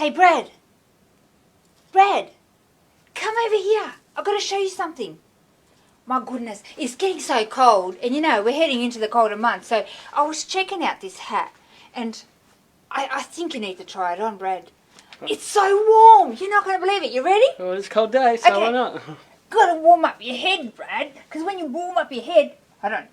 Hey, Brad. Brad, come over here. I've got to show you something. My goodness, it's getting so cold. And you know, we're heading into the colder months. So I was checking out this hat. And I think you need to try it on, Brad. It's so warm. You're not going to believe it. You ready? Well, it's a cold day, so why not? Got to warm up your head, Brad. Because when you warm up your head... Hold on.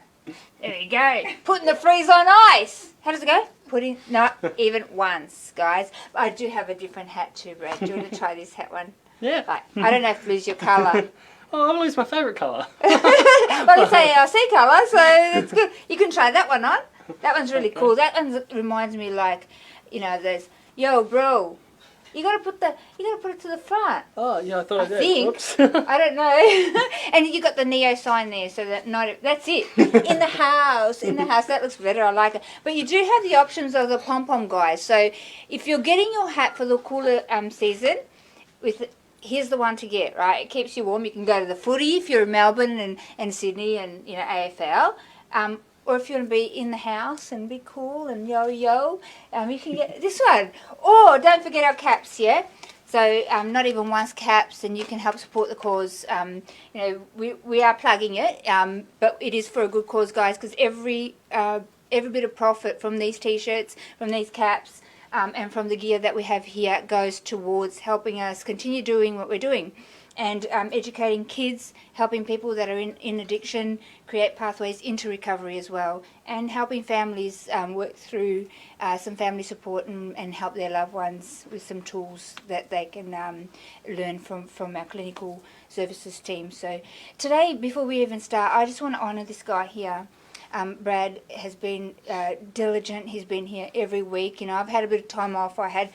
There you go. Putting the freeze on ice. How does it go? Putting... Not even once, guys. I do have a different hat too, Brad. Do you want to try this hat one? Yeah. Like, I don't have to lose your colour. Oh, I've lose my favourite colour. Well, it's ARC colour, so it's good. You can try that one on. That one's really cool. That one reminds me, like, you know, there's, yo, bro, you gotta put it to the front. Oh, yeah, I thought I did. Think. Whoops. I don't know. And you got the Neo sign there, so that that's it. In the house, that looks better. I like it. But you do have the options of the pom pom guys. So if you're getting your hat for the cooler season, here's the one to get, right? It keeps you warm. You can go to the footy if you're in Melbourne and Sydney and, you know, AFL. Or if you want to be in the house and be cool and yo-yo, you can get this one. Or don't forget our caps, yeah? So not even once caps, and you can help support the cause. You know, we are plugging it, but it is for a good cause, guys, because every bit of profit from these T-shirts, from these caps, and from the gear that we have here goes towards helping us continue doing what we're doing. And educating kids, helping people that are in addiction, create pathways into recovery as well, and helping families work through some family support and help their loved ones with some tools that they can learn from our clinical services team. So today, before we even start, I just want to honour this guy here. Brad has been diligent. He's been here every week. You know, I've had a bit of time off. I had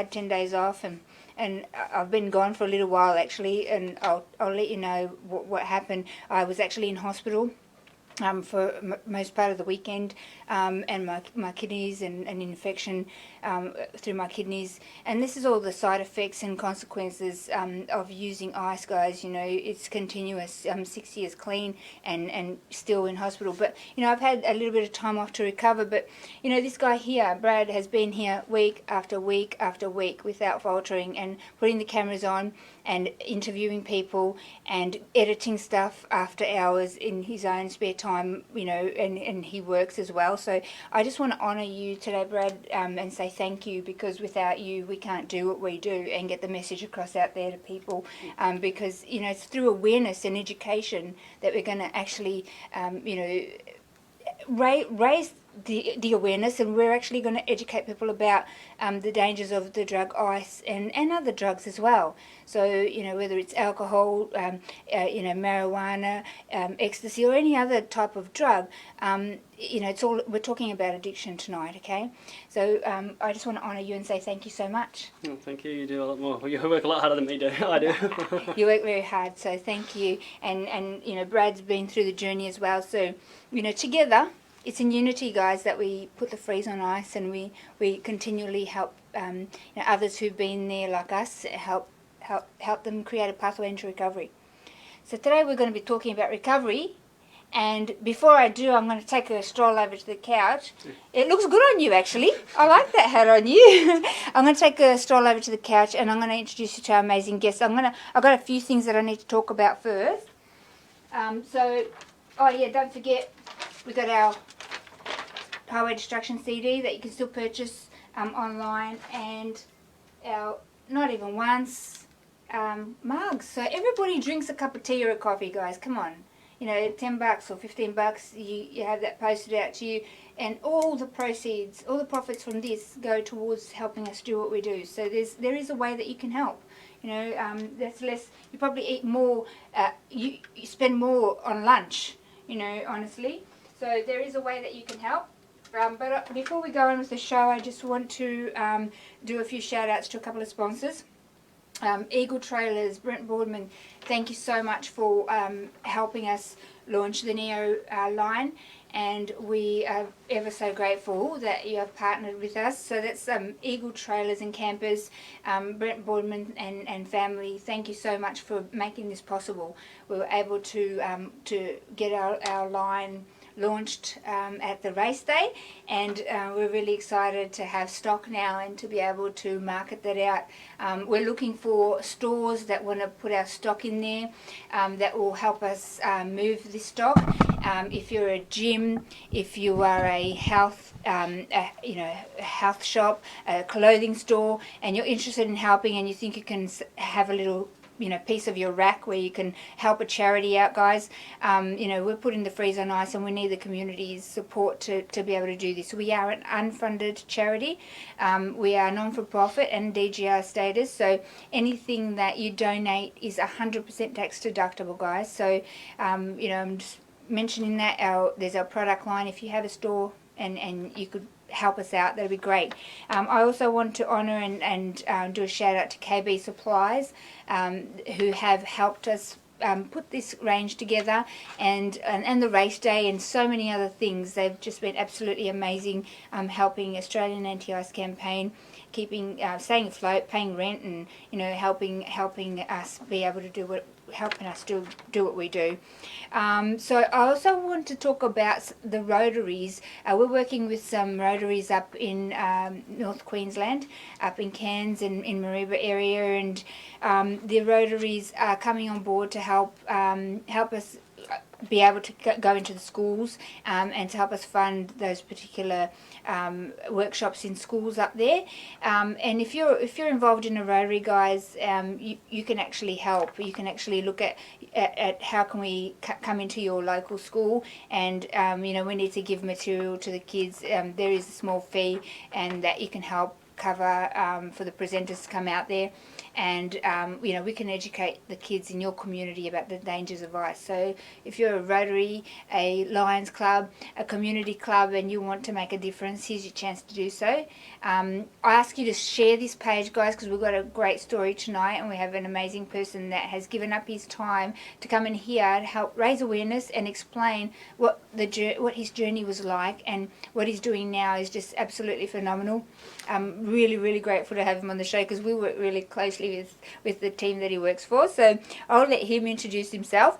10 days off, and I've been gone for a little while actually, and I'll let you know what happened. I was actually in hospital for most part of the weekend, and my kidneys and an infection through my kidneys, and this is all the side effects and consequences of using ice, guys. You know, it's continuous. 6 years clean and still in hospital, but you know, I've had a little bit of time off to recover. But you know, this guy here, Brad, has been here week after week after week without faltering, and putting the cameras on and interviewing people and editing stuff after hours in his own spare time, you know, and he works as well. So I just want to honour you today, Brad, and say thank you, because without you we can't do what we do and get the message across out there to people, because you know, it's through awareness and education that we're going to actually you know, raise the awareness, and we're actually going to educate people about the dangers of the drug ice and other drugs as well. So you know, whether it's alcohol, you know, marijuana, ecstasy, or any other type of drug, you know, it's all, we're talking about addiction tonight. Okay, so I just want to honour you and say thank you so much. Oh, thank you. You do a lot more. You work a lot harder than me do. I do. You work very hard, so thank you. And you know, Brad's been through the journey as well. So you know, together, it's in unity, guys, that we put the freeze on ice, and we continually help you know, others who've been there like us, help them create a pathway into recovery. So today we're going to be talking about recovery, and before I do, I'm going to take a stroll over to the couch. It looks good on you, actually. I like that hat on you. I'm going to take a stroll over to the couch, and I'm going to introduce you to our amazing guests. I've got a few things that I need to talk about first. So, oh yeah, don't forget, we got our Highway Destruction CD that you can still purchase online, and our Not Even Once mugs. So everybody drinks a cup of tea or a coffee, guys. Come on, you know, $10 or $15, you have that posted out to you, and all the proceeds, all the profits from this go towards helping us do what we do. So there is a way that you can help. You know, that's less. You probably eat more. You spend more on lunch. You know, honestly. So there is a way that you can help. But before we go on with the show, I just want to do a few shout outs to a couple of sponsors. Eagle Trailers, Brent Boardman, thank you so much for helping us launch the Neo line, and we are ever so grateful that you have partnered with us. So that's Eagle Trailers and Campers, Brent Boardman and family, thank you so much for making this possible. We were able to get our line launched at the race day, and we're really excited to have stock now and to be able to market that out. We're looking for stores that want to put our stock in there that will help us move this stock. If you're a gym, if you are a health, a health shop, a clothing store, and you're interested in helping, and you think you can have a little piece of your rack where you can help a charity out, guys. We're putting the freeze on ice, and we need the community's support to be able to do this. We are an unfunded charity. We are non-for-profit and DGR status, so anything that you donate is 100% tax deductible, guys. So, I'm just mentioning that there's our product line. If you have a store and you could help us out, that'd be great. I also want to honour and do a shout out to KB Supplies, who have helped us put this range together, and the race day and so many other things. They've just been absolutely amazing, helping Australian Anti-Ice campaign, keeping staying afloat, paying rent, and helping us be able to do what we do. So I also want to talk about the Rotaries. We're working with some Rotaries up in North Queensland, up in Cairns and in Mareeba area, and the Rotaries are coming on board to help us be able to go into the schools and to help us fund those particular workshops in schools up there. And if you're involved in a Rotary, guys, you can actually help. You can actually look at how can we come into your local school, and we need to give material to the kids. There is a small fee, and that you can help cover for the presenters to come out there, and we can educate the kids in your community about the dangers of ice. So if you're a Rotary, a Lions Club, a community club, and you want to make a difference, here's your chance to do so. I ask you to share this page, guys, because we've got a great story tonight, and we have an amazing person that has given up his time to come in here to help raise awareness and explain what his journey was like, and what he's doing now is just absolutely phenomenal. I'm really, really grateful to have him on the show, because we work really closely with the team that he works for. So I'll let him introduce himself.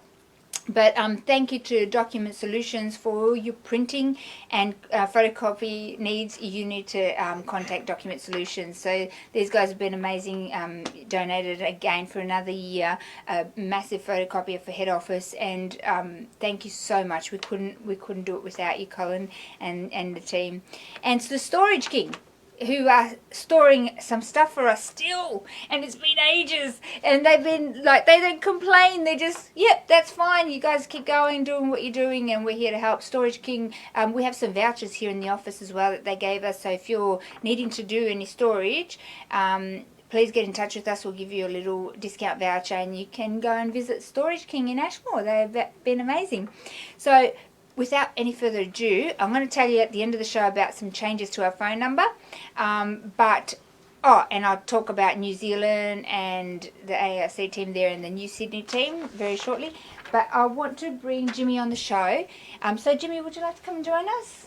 But thank you to Document Solutions for all your printing and photocopy needs. You need to contact Document Solutions. So these guys have been amazing. Donated again for another year, a massive photocopier for head office, and thank you so much. We couldn't do it without you, Colin, and the team. And it's the Storage King, who are storing some stuff for us still, and it's been ages, and they've been like, they don't complain, they just, yep, that's fine, you guys keep going, doing what you're doing, and we're here to help. Storage King, we have some vouchers here in the office as well that they gave us, so if you're needing to do any storage, please get in touch with us. We'll give you a little discount voucher, and you can go and visit Storage King in Ashmore. They've been amazing. So without any further ado, I'm going to tell you at the end of the show about some changes to our phone number. And I'll talk about New Zealand and the ARC team there and the New Sydney team very shortly. But I want to bring Jimmy on the show. So Jimmy, would you like to come and join us?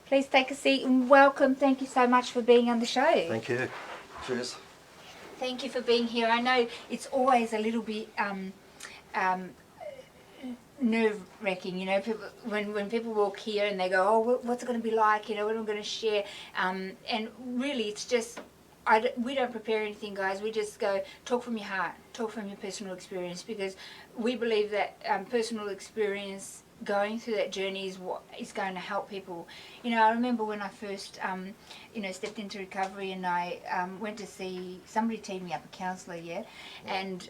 Please take a seat and welcome. Thank you so much for being on the show. Thank you. Cheers. Thank you for being here. I know it's always a little bit nerve-wracking, people, when people walk here and they go, oh, what's it going to be like, what am I going to share, and really it's just, we don't prepare anything, guys. We just go, talk from your heart, talk from your personal experience, because we believe that personal experience, going through that journey, is what is going to help people. I remember when I first stepped into recovery, and I went to see somebody, teed me up, a counsellor, and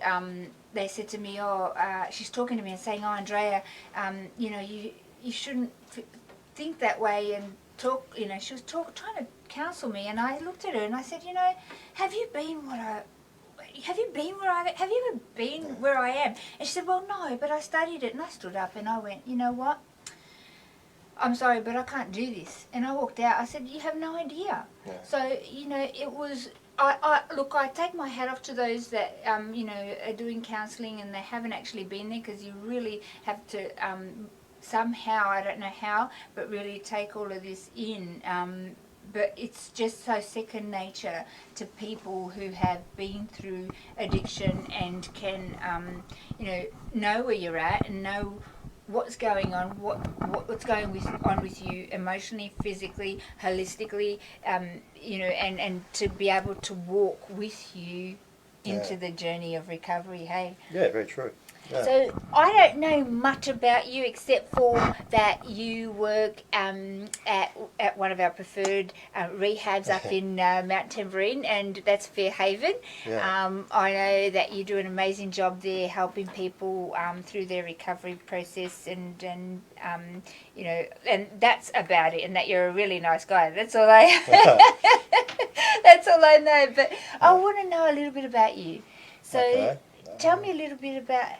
they said to me, she's talking to me and saying, oh, Andrea, you shouldn't think that way and talk, she was trying to counsel me, and I looked at her and I said, have you been where I am? And she said, well, no, but I studied it. And I stood up and I went, you know what? I'm sorry, but I can't do this. And I walked out. I said, you have no idea. Yeah. So, it was, look, I take my hat off to those that, are doing counselling and they haven't actually been there, because you really have to somehow, I don't know how, but really take all of this in. But it's just so second nature to people who have been through addiction and can, know where you're at and know what's going on, what's going on with you emotionally, physically, holistically, and to be able to walk with you into the journey of recovery. Hey. Yeah, very true. Yeah. So I don't know much about you except for that you work at one of our preferred rehabs up in Mount Tambourine, and that's Fairhaven. Yeah. I know that you do an amazing job there, helping people through their recovery process, and and that's about it. And that you're a really nice guy. That's all I. That's all I know. But I want to know a little bit about you. So Okay. tell me a little bit about.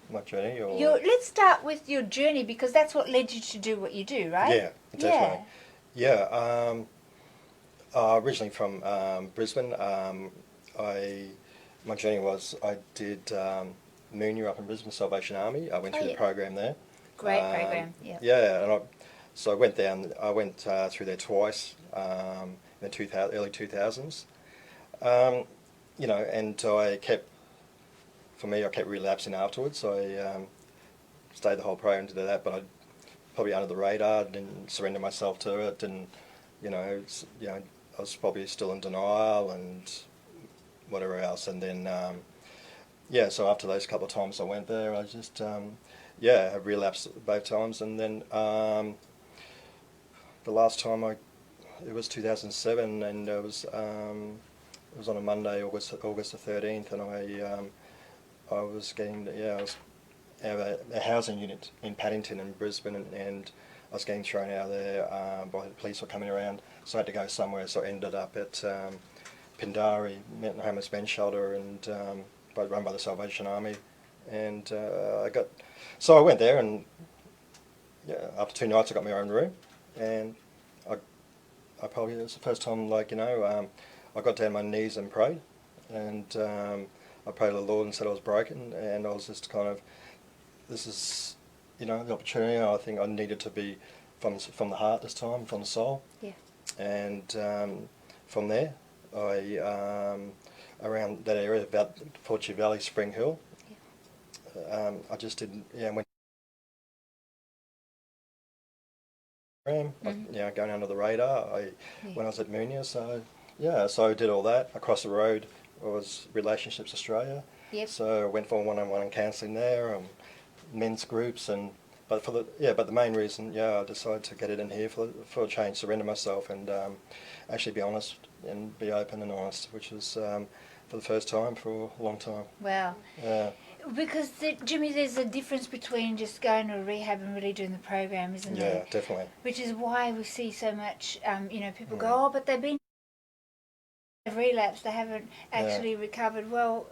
My journey, or Let's start with your journey, because that's what led you to do what you do, right? yeah, definitely. Yeah. Originally from Brisbane, my journey was I did Moonya up in Brisbane Salvation Army. I went through the program there. Great program. Yeah. Yeah, and so I went down. I went through there twice in the early 2000s. And I kept. For me, I kept relapsing afterwards. So I stayed the whole program to do that, but I probably under the radar, didn't surrender myself to it, and I was probably still in denial and whatever else. And then so after those couple of times I went there, I just I relapsed both times, and then the last time it was 2007, and it was on a Monday, August the 13th, and I was getting, I was out of a housing unit in Paddington in Brisbane, and I was getting thrown out of there by the police were coming around, so I had to go somewhere, so I ended up at Pindari, Homeless Men's Shelter, and run by the Salvation Army, and I went there, and after 2 nights I got my own room, and I probably, it was the first time, I got down on my knees and prayed, and I prayed to the Lord and said I was broken, and I was just kind of, this is, the opportunity. I think I needed to be from the heart this time, from the soul. Yeah. And from there, I around that area, about Fortune Valley, Spring Hill, I just did, went. Going under the radar. When I was at Moonya, so I did all that. Across the road was Relationships Australia. Yep. So I went for one-on-one counselling there, men's groups, but the main reason, I decided to get it in here for a change, surrender myself, and actually be honest and be open and honest, which was for the first time for a long time. Wow. Yeah. Because, Jimmy, there's a difference between just going to a rehab and really doing the program, isn't there? Yeah, definitely. Which is why we see so much, people go, oh, but they've been relapsed, they haven't actually recovered. Well,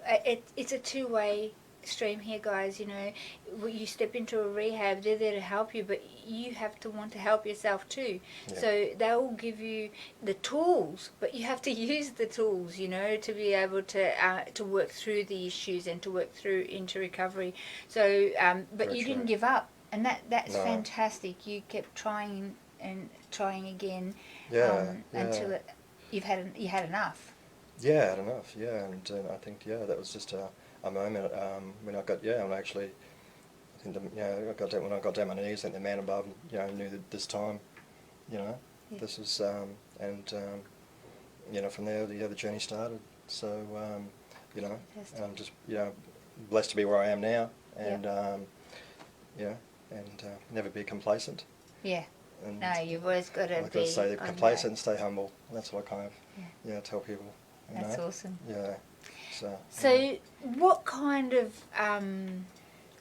it's a two-way stream here, guys. You step into a rehab, they're there to help you, but you have to want to help yourself too. So they'll give you the tools, but you have to use the tools, to be able to work through the issues and to work through into recovery. So but you didn't give up, and that's fantastic. You kept trying and trying again until you had enough. Yeah, I had enough. Yeah, and I think that was just a moment when I got when I actually, I think when I got down my knees, I think the man above knew that this time, this was from there the journey started. So I'm just blessed to be where I am now, and never be complacent. Yeah. And no, you've always got to be. I've got to stay complacent and stay humble. That's what I kind of tell people. That's awesome. Yeah. So what kind of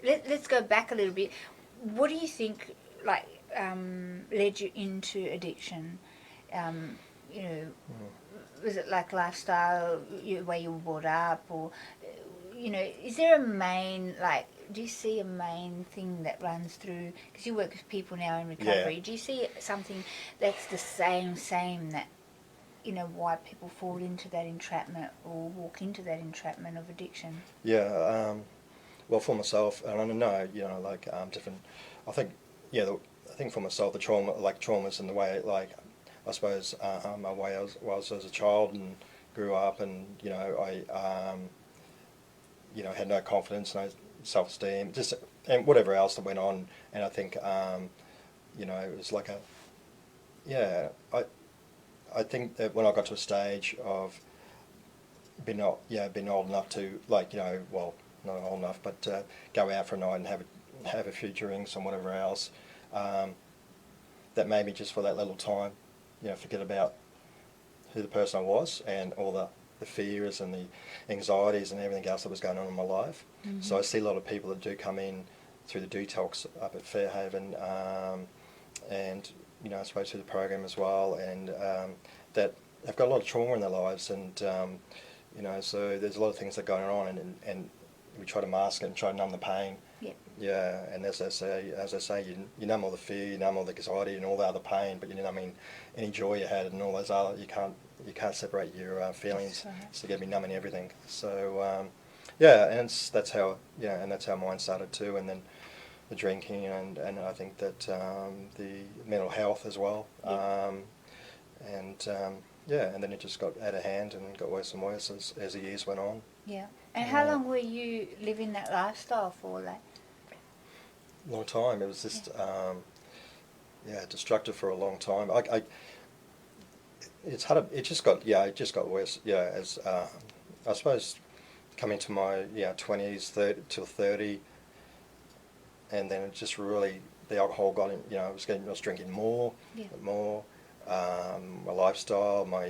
let's go back a little bit. What do you think led you into addiction? Was it like lifestyle, way you were brought up, or is there a main do you see a main thing that runs through, because you work with people now in recovery, do you see something that's the same that why people fall into that entrapment or walk into that entrapment of addiction? Yeah, well, for myself, and I know, different. I think for myself, the traumas and the way, I suppose, my way I was as a child and grew up, and I, had no confidence, no self-esteem, just and whatever else that went on. And I think you know, it was like a, yeah, I think that when I got to a stage of being old enough to, like, you know, well, not old enough, but go out for a night and have a few drinks and whatever else, that made me just for that little time, you know, forget about who the person I was and all the fears and the anxieties and everything else that was going on in my life. Mm-hmm. So I see a lot of people that do come in through the detox up at Fairhaven, and, you know, I suppose through the program as well, and that have got a lot of trauma in their lives, and you know, so there's a lot of things that are going on, and we try to mask it and try to numb the pain. Yep. Yeah, and as I say, you numb all the fear, you numb all the anxiety and all the other pain, but you know, I mean, any joy you had and all those other, you can't separate your feelings. That's right. So you got to be numbing everything. So yeah, and that's how, yeah, and that's how mine started too, and then the drinking, and I think that the mental health as well, and yeah, and then it just got out of hand and got worse and worse as the years went on. Yeah. And how long were you living that lifestyle for, like? Long time. It was just yeah, destructive for a long time. It's hard. It just got worse. Yeah, as I suppose coming to my 20s, 30 till 30, and then it just really, the alcohol got in. You know, I was drinking more. My lifestyle, my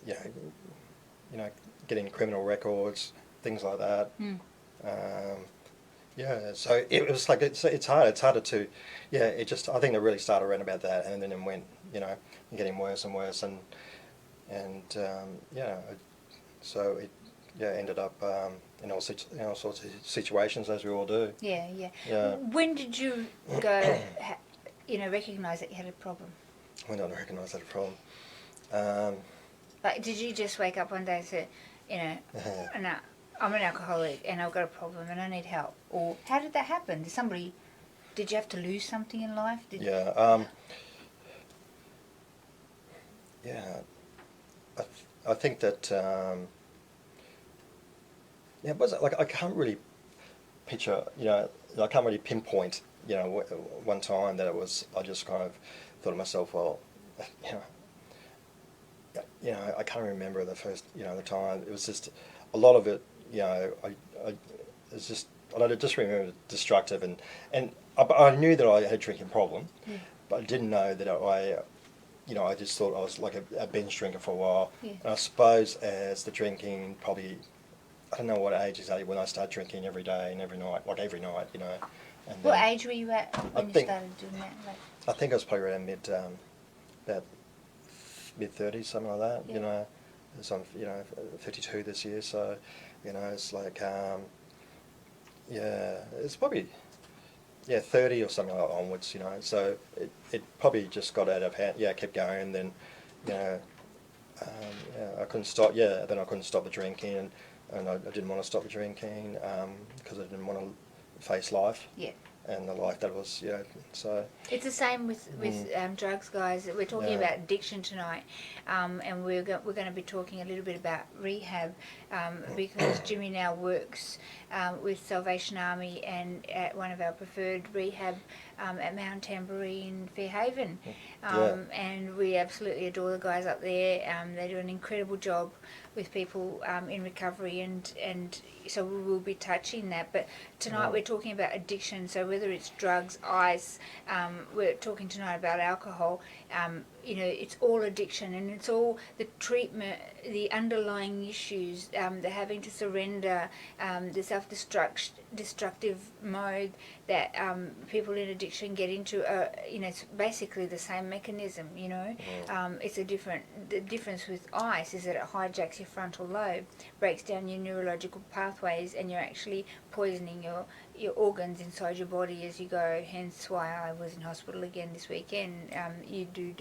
you know, getting criminal records, things like that. Yeah, so it was like it's harder to, yeah. It just, I think it really started around about that, and then it went, you know, getting worse and worse, and yeah, so it ended up in all sorts of situations, as we all do. Yeah. Yeah. When did you go, you know, recognise that you had a problem? When did I recognise that a problem? Like, did you just wake up one day and say, you know, no, I'm an alcoholic and I've got a problem and I need help? Or how did that happen? Did you have to lose something in life? Yeah. I think that yeah, it was like, I can't really picture, you know, I can't really pinpoint, you know, one time that it was, I just kind of thought to myself, well, you know, I can't remember the first, you know, the time. It was just a lot of it, you know, it's just, I just remember destructive, and I knew that I had a drinking problem, but I didn't know that I just thought I was like a binge drinker for a while. And I suppose as the drinking, probably, I don't know what age exactly, when I started drinking every day and every night, you know. And what age were you at when you started doing that? Like, I think I was probably around about mid-30s, something like that, you know. So I'm, you know, 52 this year, so, you know, it's like, yeah, it's probably, 30 or something like onwards, you know. So it probably just got out of hand, kept going, and then, you know, I couldn't stop, then I couldn't stop the drinking, and I didn't want to stop the drinking, because I didn't want to face life. Yeah. And the life that was, so. It's the same with drugs, guys. We're talking about addiction tonight, and we're going to be talking a little bit about rehab, because Jimmy now works with Salvation Army and at one of our preferred rehab at Mount Tamboree in Fairhaven, and we absolutely adore the guys up there. They do an incredible job with people in recovery, and so we will be touching that. But tonight we're talking about addiction, so whether it's drugs, ice, we're talking tonight about alcohol, you know, it's all addiction, and it's all the treatment, the underlying issues, the having to surrender, the self-destructive mode that people in addiction get into. You know, it's basically the same mechanism, you know. It's the difference with ice is that it hijacks your frontal lobe, breaks down your neurological pathways, and you're actually poisoning your organs inside your body as you go. Hence why I was in hospital again this weekend. You do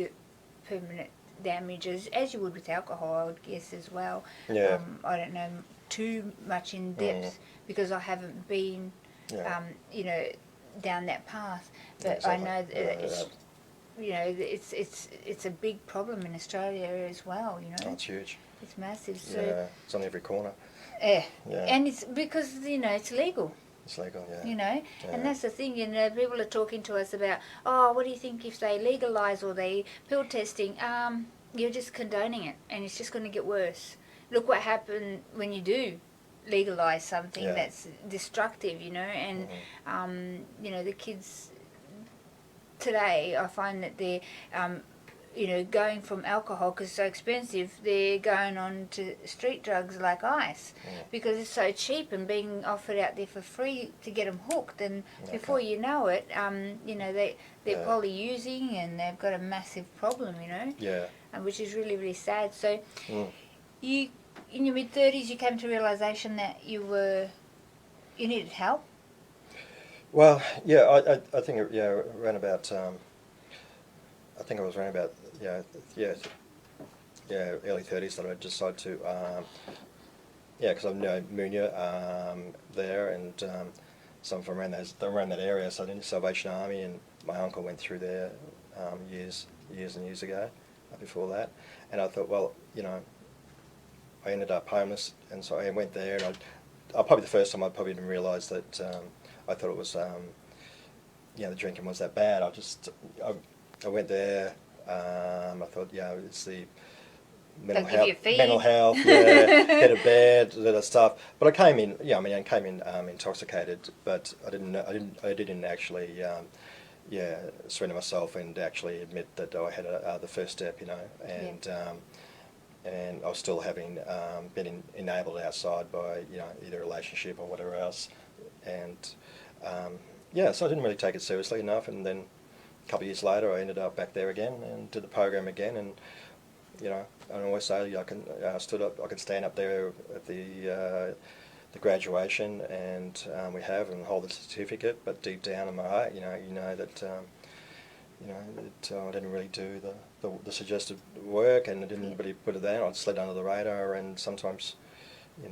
permanent damage, as you would with alcohol, I would guess, as well. Yeah. I don't know too much in depth because I haven't been, you know, down that path. But Exactly. I know that it's, you know, it's a big problem in Australia as well. You know, Oh, it's huge. it's massive. So It's on every corner. yeah, Yeah. and it's because, you know, it's legal. It's legal, yeah. You know, Yeah. and that's the thing. You know, people are talking to us about, oh, what do you think if they legalise or they pill testing? You're just condoning it, and it's just going to get worse. Look what happened when you do legalise something Yeah. that's destructive. You know, and you know, the kids today, I find that they're you know, going from alcohol because it's so expensive, they're going on to street drugs like ice because it's so cheap and being offered out there for free to get them hooked. And before you know it, you know, they're poly using and they've got a massive problem, you know, Yeah. which is really, really sad. So you, in your mid-30s, you came to realisation that you needed help? Well, yeah, I think around about I think I was around about early 30s that I decided to because I'm Moonya there, and some from around that area. So I did the Salvation Army, and my uncle went through there years and years ago before that, and I thought, well, you know, I ended up homeless, and so I went there, and I probably the first time I probably didn't realise that I thought it was the drinking was that bad. I went there. I thought, it's the mental health, get a bed, that stuff. But I came in, intoxicated. But I didn't actually, surrender myself and actually admit that I had the first step, you know, and I was still having been enabled outside by, you know, either a relationship or whatever else, and so I didn't really take it seriously enough, and then a couple of years later I ended up back there again and did the program again, and you know, I always say I can stand up there at the graduation and and hold the certificate, but deep down in my heart, you know that I didn't really do the suggested work, and I didn't really put it down. I slid under the radar, and sometimes, you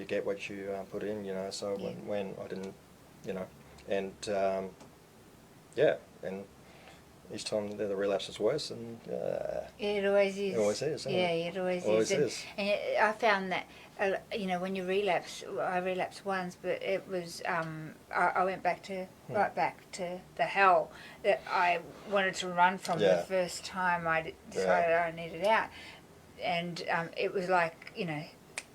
get what you put in, you know. So when I didn't, you know, and and each time the relapse is worse, and it always is. It always is. Yeah, it always is. And I found that you know, when you relapse, I relapsed once, but it was I went back to right back to the hell that I wanted to run from the first time I decided I needed out, and it was like, you know,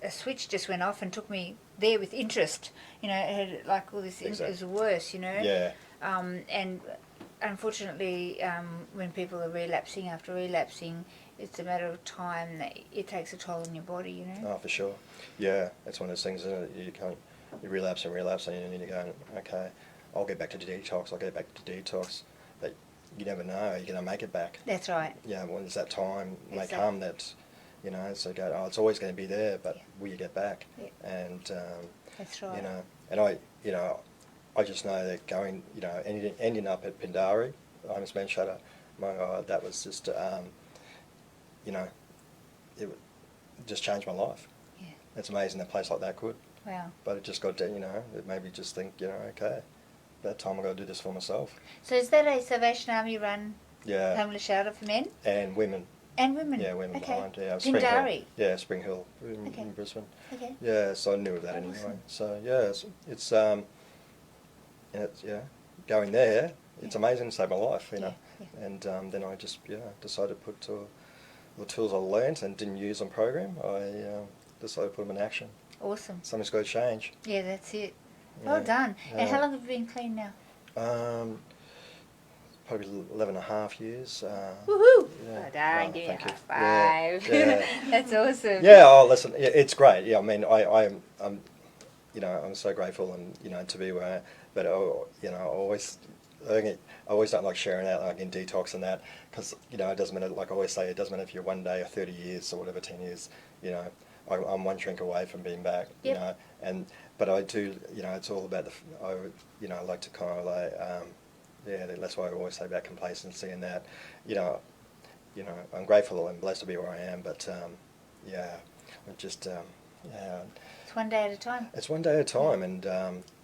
a switch just went off and took me there with interest. You know, it had like all this. It was worse, you know. Yeah. And unfortunately, when people are relapsing after relapsing, it's a matter of time that it takes a toll on your body, you know. Oh, for sure. Yeah, that's one of those things, isn't it? You relapse, and you need to go, okay, I'll get back to detox, but you never know, are you going to make it back? That's right. Yeah, when there's that time may come that, you know, so go, it's always going to be there, but will you get back? Yeah. And, that's right. you know, and I just know that going, you know, ending up at Pindari, Homeless Man Shelter, my God, that was just, you know, it just changed my life. Yeah. It's amazing that a place like that could. Wow. But it just got to, you know, it made me just think, you know, okay, that time I've got to do this for myself. So is that a Salvation Army run homeless shelter for men? And women. And women? Yeah, women okay. behind. Yeah, Pindari? Yeah, Spring Hill in Brisbane. Okay. Yeah, so I knew of that anyway. Awesome. So yeah, it's going there, it's amazing, to save my life, you know. Yeah. And then I just decided to put the tools I learnt and didn't use on program. I decided to put them in action. Awesome. Something's got to change. Yeah, that's it. Well done. And how long have you been clean now? Probably 11 and a half years. Woohoo! Yeah. Well done. Give me a Thank high you. five. Yeah. That's awesome. Yeah. Oh, listen. Yeah, it's great. Yeah. I mean, I'm you know, I'm so grateful, and you know, to be where. But you know, I always don't like sharing out like in detox and that, because you know, it doesn't matter. Like I always say, it doesn't matter if you're 1 day or 30 years or whatever, 10 years. You know, I'm one drink away from being back. Yep. You know, but I do. You know, it's all about I like to kind of like. That's why I always say about complacency and that. You know, I'm grateful and blessed to be where I am, but It's 1 day at a time. It's 1 day at a time, and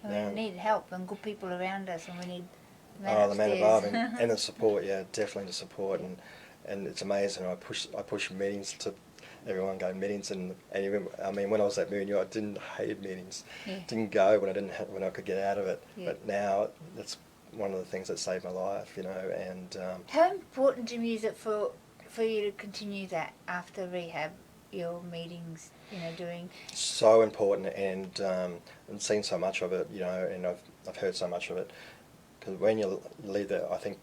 we need help and good people around us, and we need the man above and the support. Yeah, definitely the support, and it's amazing. I push meetings to everyone going meetings, and even, I mean, when I was at Mooney, I hated meetings. Yeah. Didn't go when I could get out of it. Yeah. But now that's one of the things that saved my life, you know. And How important, Jimmy, is it for you to continue that after rehab, your meetings, you know, doing? so important, and seen so much of it, you know, and I've heard so much of it. Because when you leave that, I think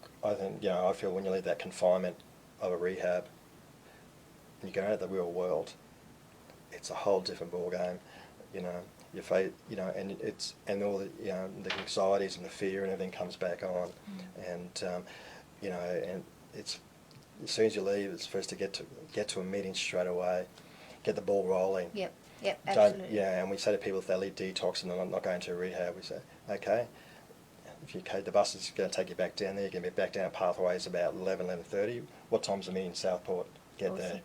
you know, I feel when you leave that confinement of a rehab, and you go out to the real world, it's a whole different ball game, you know. Your faith, you know, and all the, you know, the anxieties and the fear and everything comes back on, and you know, and it's, as soon as you leave, it's first to get to a meeting straight away, get the ball rolling. Yep, absolutely. Yeah, and we say to people, if they leave detox and they're not going to rehab, we say, okay, the bus is going to take you back down there. You're going to be back down Pathways about 11:30. What time's the meeting in Southport? Get there,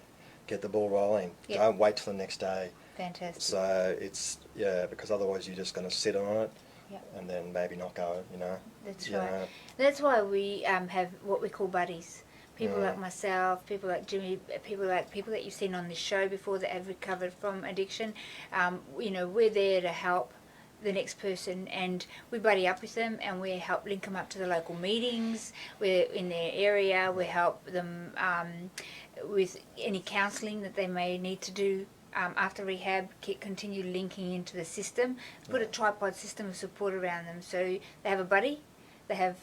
get the ball rolling. Yep. Don't wait till the next day. Fantastic. So it's, yeah, because otherwise you're just going to sit on it, Yep. and then maybe not go, you know. That's You right. know. That's why we have what we call buddies. People Mm. like myself, people like Jimmy, people that you've seen on this show before that have recovered from addiction. You know, we're there to help the next person, and we buddy up with them, and we help link them up to the local meetings. We're in their area. We help them with any counselling that they may need to do after rehab. Continue linking into the system. Put a tripod system of support around them, so they have a buddy, they have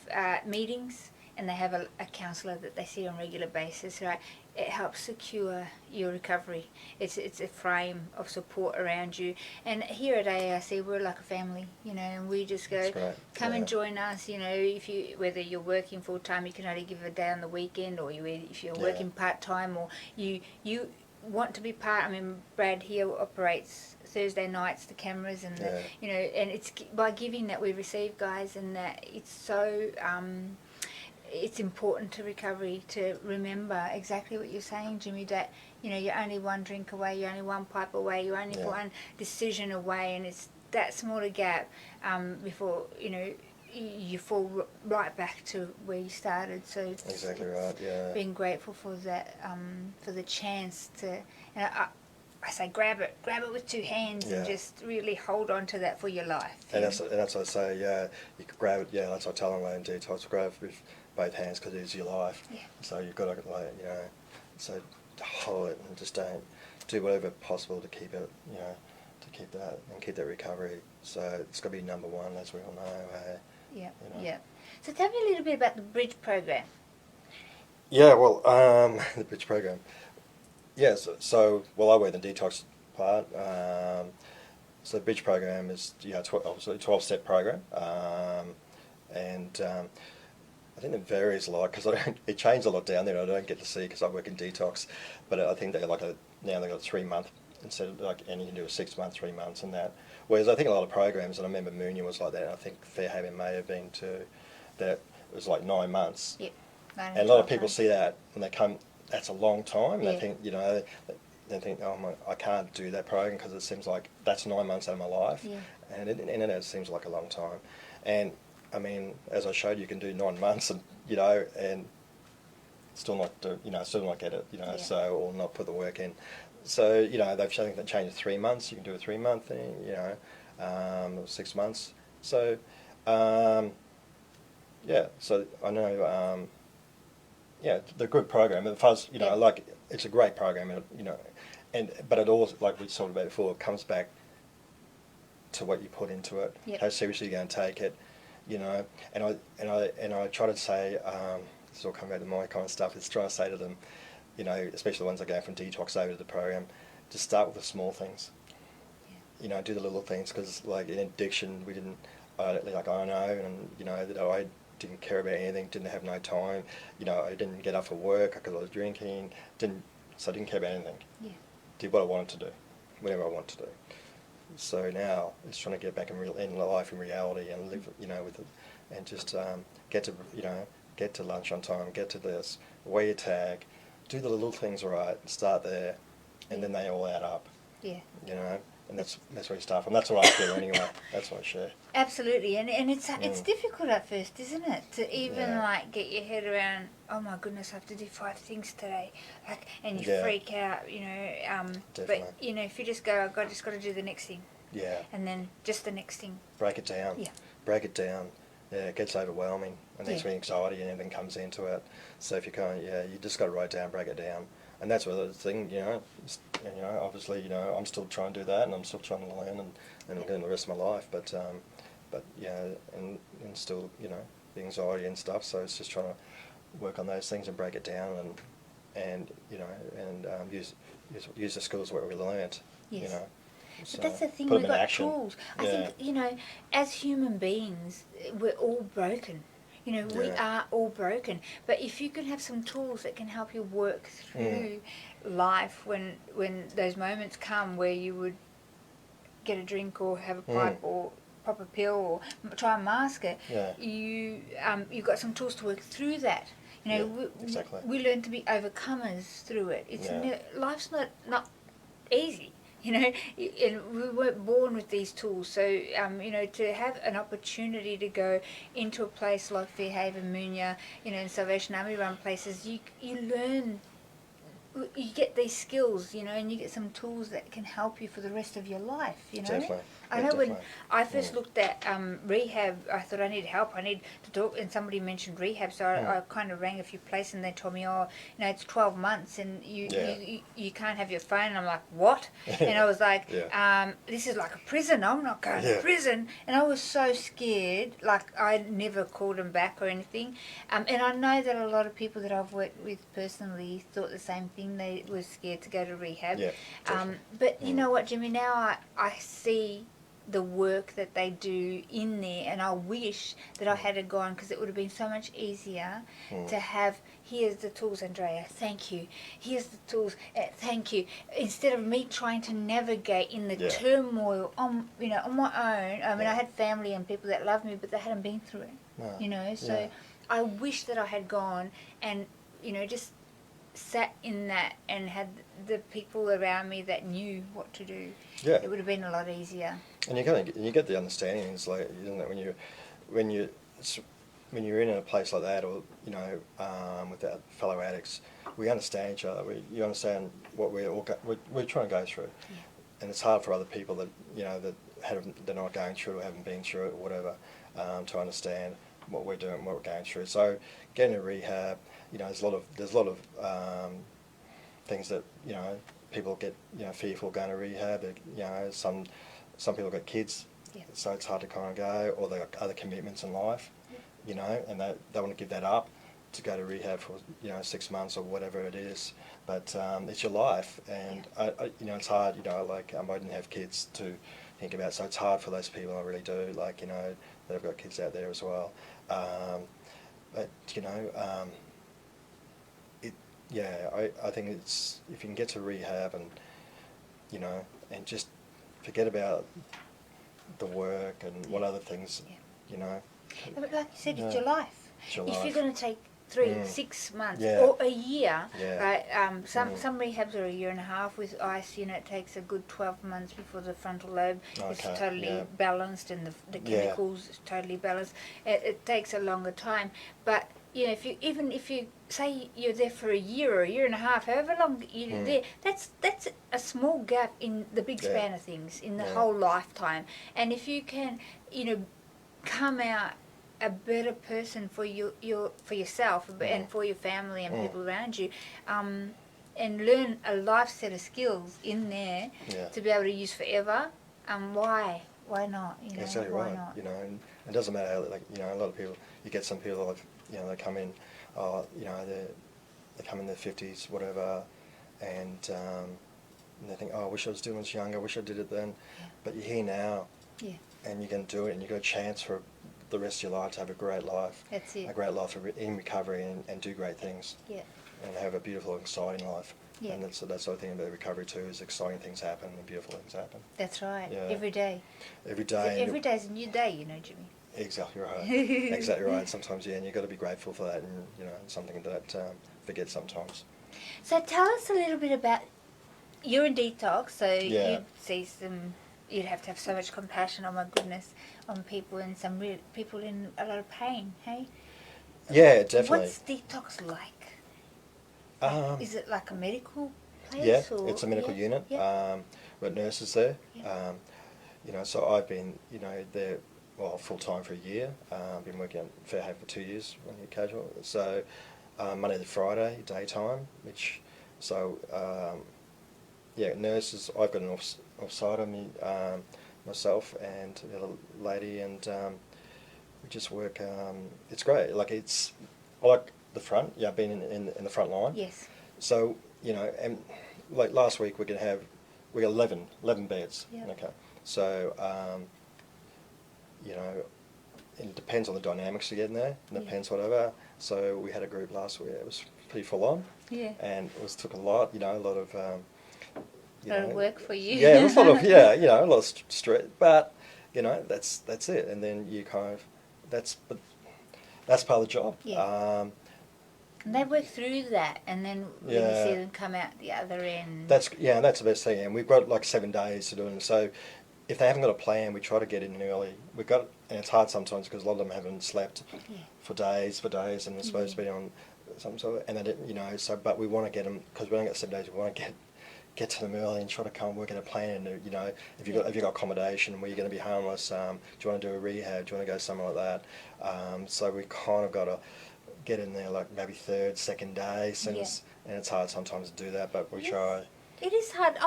meetings, and they have a counsellor that they see on a regular basis, right? It helps secure your recovery. It's a frame of support around you. And here at AARC, we're like a family, you know, and we just go, That's right. come Yeah. and join us, you know, whether you're working full time, you can only give a day on the weekend, or if you're Yeah. working part time, or you want to be part. I mean, Brad here operates Thursday nights, the cameras, and Yeah. you know, and it's by giving that we receive, guys, and that it's so it's important to recovery to remember exactly what you're saying, Jimmy, that, you know, you're only one drink away, you're only one pipe away, you're only Yeah. one decision away, and it's that smaller gap before, you know, you fall right back to where you started. So it's, Exactly right. Yeah. being grateful for that, for the chance to, and I say grab it with two hands, and Yeah. just really hold on to that for your life. And that's what I say. Yeah, you could grab it. Yeah, that's what I tell them in detox. Grab it with both hands because it is your life. Yeah. So you've got to, like, you know, so hold it and just don't do whatever possible to keep it, you know, to keep that recovery. So it's got to be number one, as we all know. Yeah, you know. yeah. So tell me a little bit about the Bridge program. Yeah, well, the Bridge program. Yes, so well, I work in the detox part. So the Bridge program is, you know, obviously a 12-step program, and I think it varies a lot because it changes a lot down there. I don't get to see because I work in detox, but I think they're now they've got a 3-month instead of and you can do a 6-month, 3 months, and that. Whereas I think a lot of programs, and I remember Mooney was like that, and I think Fairhaven may have been too, that it was like 9 months. Yep. And a lot of people see that when they come, that's a long time. Yeah. They think, you know, they think, oh, I can't do that program because it seems like that's 9 months out of my life. Yeah. And it seems like a long time. And I mean, as I showed, you can do 9 months, and you know, and still not do, you know, still not get it, you know, Yeah. so, or not put the work in. So, you know, they've shown that change to 3 months. You can do a 3-month thing, you know, or 6 months. So, yeah. So I know, yeah, the good program. The fuzz, you know, Yeah. like it's a great program, you know, but it all, like we talked about before, it comes back to what you put into it, Yep. how seriously you're going to take it, you know. And I try to say, this will come back to my kind of stuff. Is trying to say to them, you know, especially the ones that go from detox over to the program, to start with the small things. Yeah. You know, do the little things, because like in addiction, we didn't, like I know, and you know that I didn't care about anything, didn't have no time. You know, I didn't get up for work because I was drinking. So I didn't care about anything. Yeah. Did what I wanted to do, whatever I wanted to do. So now it's trying to get back in life, in reality, and live, you know, with it, and just get to lunch on time, get to this, wear your tag, do the little things right, start there, and then they all add up. Yeah. You know, and that's where you start from. That's what I feel anyway. That's what I share. Absolutely, and it's difficult at first, isn't it, to even Yeah. like get your head around. Oh my goodness, I have to do 5 things today, like, and you Yeah. freak out, you know. Definitely. But you know, if you just go, I just got to do the next thing, Yeah. and then just the next thing. Break it down. Yeah. Break it down. Yeah, it gets overwhelming, and that's Yeah. when anxiety and everything comes into it. So if you can't, you just got to write down, break it down, and that's where the thing, obviously, I'm still trying to do that, and I'm still trying to learn, and I'm getting the rest of my life, but and still, the anxiety and stuff. So it's just trying to work on those things and break it down, and use the skills what we learnt. Yes. So But that's the thing, put 'em we've in got action. tools. I Yeah. think, as human beings, we're all broken. We Yeah. are all broken. But if you can have some tools that can help you work through life when those moments come where you would get a drink or have a pipe or pop a pill or try and mask it, Yeah. you've got some tools to work through that. Yeah, exactly. We learn to be overcomers through it. Yeah. Life's not easy. And we weren't born with these tools. So, to have an opportunity to go into a place like Fairhaven, Munya, and Salvation Army run places, you learn, you get these skills, and you get some tools that can help you for the rest of your life, Definitely. I Yeah, know when definitely. I first looked at rehab, I thought I need help. I need to talk, and somebody mentioned rehab, so I kind of rang a few places, and they told me, it's 12 months, and you can't have your phone. And I'm like, what? And I was like, this is like a prison. I'm not going to prison. And I was so scared. Like, I never called them back or anything. And I know that a lot of people that I've worked with personally thought the same thing. They were scared to go to rehab. Yeah, definitely. But you know what, Jimmy? Now I see the work that they do in there, and I wish that I had gone, because it would have been so much easier to have, here's the tools, Andrea, thank you, here's the tools, thank you, instead of me trying to navigate in the turmoil on my own. I mean, I had family and people that loved me, but they hadn't been through it. No. So I wish that I had gone and just sat in that and had the people around me that knew what to do. Yeah. It would have been a lot easier. And you get the understanding. It's like, when you're in a place like that, or with our fellow addicts, we understand each other. You understand what we're trying to go through, and it's hard for other people that they're not going through it or haven't been through it or whatever, to understand what we're doing, what we're going through. So getting a rehab, there's a lot of things that people get fearful going to rehab. Some people got kids, so it's hard to kind of go, or they got other commitments in life, and they want to give that up to go to rehab for 6 months or whatever it is. But it's your life, and it's hard. I didn't have kids to think about, so it's hard for those people. I really do. That have got kids out there as well. But I think it's, if you can get to rehab and just forget about the work and what other things, But like you said, it's Yeah. your life. It's your If life. you're going to take 3, 6 months Yeah. or a year, Yeah. right? Some rehabs are a year and a half. With ice, it takes a good 12 months before the frontal lobe is Okay, totally yeah. balanced and the Yeah. chemicals is totally balanced. It takes a longer time, but if you say you're there for a year or a year and a half, however long you're there, that's a small gap in the big span of things in the whole lifetime. And if you can, come out a better person for for yourself and for your family and people around you, and learn a life set of skills in there to be able to use forever, why not? Exactly why right. not? And it doesn't matter how, a lot of people, you get some people like, they come in, they come in their 50s, whatever, and they think, I wish I was doing this younger, I wish I did it then. Yeah. But you're here now, Yeah. and you can do it, and you've got a chance for the rest of your life to have a great life. That's it. A great life in recovery, and do great things. Yeah. And have a beautiful, exciting life. Yeah. And that's the other thing about recovery too, is exciting things happen and beautiful things happen. That's right. Yeah. Every day. Every day. Every day's a new day, Jimmy. Exactly right. Exactly right. Sometimes, and you've got to be grateful for that, and it's something that forget sometimes. So tell us a little bit about you're in detox, so Yeah. you'd see some. You'd have to have so much compassion. Oh my goodness, on people and some people in a lot of pain. Hey. Yeah, definitely. What's detox like? Um, Is it like a medical place? yeah, Or, it's a medical yeah? unit. Yeah. We've got nurses there. Yeah. You know, so I've been, you know, there, well, full time for a year. Been working at Fairhaven for 2 years, when you're casual. So Monday to Friday, daytime, which, so, yeah, nurses, I've got an offside of me, myself and the other lady, and we just work, it's great. Like, I like the front, yeah, being in the front line. Yes. So, you know, and like last week we got 11 beds. Yeah. Okay. So, you know, it depends on the dynamics you get in there. It depends whatever. So we had a group last week. It was pretty full on. Yeah. And took a lot. You know, a lot of. A lot of work for you. Yeah, it was a lot of you know, a lot of stress. But you know, that's it. And then you kind of that's part of the job. Yeah. And they work through that, and then when you Yeah. see them come out the other end. That's the best thing, and we've got like 7 days to do it. So, if they haven't got a plan, we try to get in early. We've got, and it's hard sometimes because a lot of them haven't slept for days, and they're supposed to be on some sort of, and they didn't, you know. So, but we want to get them because we only got 7 days. We want to get to them early and try to come and work at a plan. And you know, if you got accommodation where you're going to be homeless, do you want to do a rehab? Do you want to go somewhere like that? So we kind of got to get in there like maybe third, second day, since, and it's hard sometimes to do that, but we try. It is hard.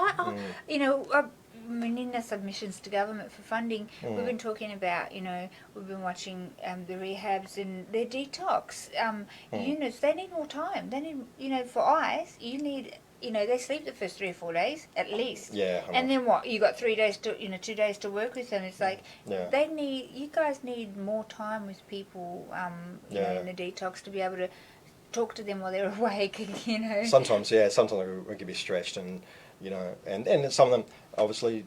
You know, I mean, in the submissions to government for funding, we've been talking about, you know, we've been watching the rehabs and their detox units. They need more time. They need, you know, for ICE, you need, you know, they sleep the first 3 or 4 days at least. Yeah. And then what? You got 3 days to, you know, 2 days to work with them. It's like you guys need more time with people, you know, in the detox to be able to talk to them while they're awake. You know. Sometimes we can be stretched, and you know, and some of them obviously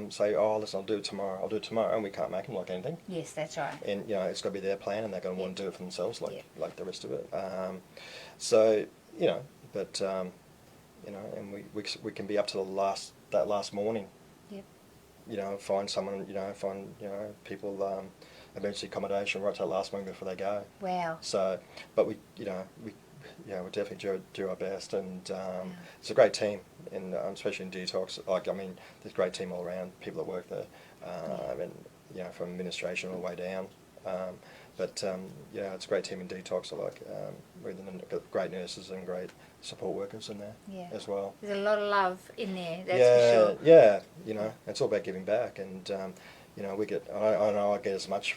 say, oh, listen, I'll do it tomorrow, and we can't make them like anything. Yes, that's right. And you know, it's got to be their plan, and they're going to want to do it for themselves, like the rest of it. So you know, but you know, and we can be up to that last morning. Yep. You know, find people emergency accommodation right to that last morning before they go. Wow. So, but we definitely do our best, and it's a great team, and especially in detox. Like, I mean, there's a great team all around, people that work there, and you know, from administration all the way down. But yeah, it's a great team in detox. I like we've got great nurses and great support workers in there as well. There's a lot of love in there, that's for sure. Yeah, you know, it's all about giving back, and you know, I know I get as much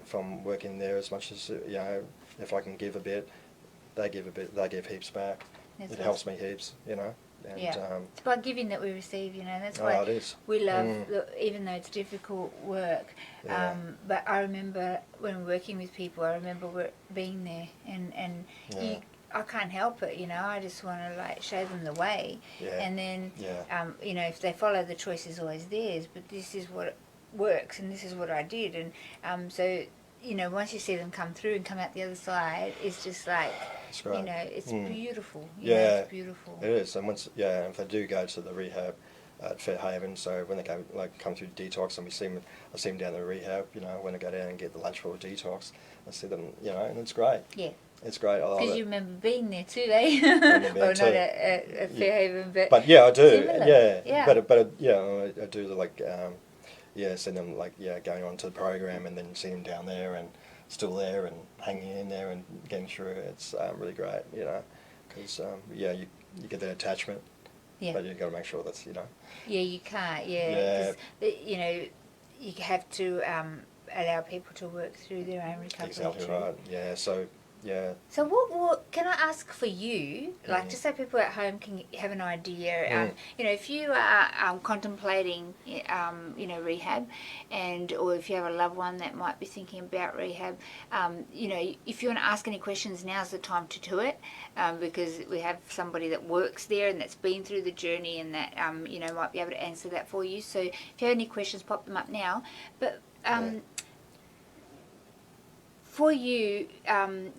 from working there as much as, you know, if I can give a bit, they give heaps back. It helps me heaps, you know. And, it's by giving that we receive, you know. That's why it is. we love, even though it's difficult work. But I remember when working with people, I remember being there, and I can't help it, you know. I just want to like show them the way, and then you know, if they follow, the choice is always theirs. But this is what works, and this is what I did, and so. You know, once you see them come through and come out the other side, it's just like, you know, it's beautiful. You know, it's beautiful. It is. And once, if they do go to the rehab at Fairhaven, so when they come through detox, and I see them down the rehab, you know, when I go down and get the lunch for detox, I see them, you know, and it's great. Yeah. It's great. I love it. Because you remember being there too, eh? Or not at Fairhaven, but yeah, I do. Similar. Yeah. But yeah, I do like. Send them going on to the program, and then see them down there and still there and hanging in there and getting through. It's really great, you know, because you get that attachment, but you got to make sure that's, you know. Yeah, you can't. Yeah, you know, you have to allow people to work through their own recovery. Exactly right. Yeah. So. Yeah. So what can I ask for you, like just so people at home can have an idea, you know, if you are contemplating, you know, rehab, or if you have a loved one that might be thinking about rehab, you know, if you want to ask any questions, now's the time to do it, because we have somebody that works there and that's been through the journey, and that, you know, might be able to answer that for you. So if you have any questions, pop them up now. But for you,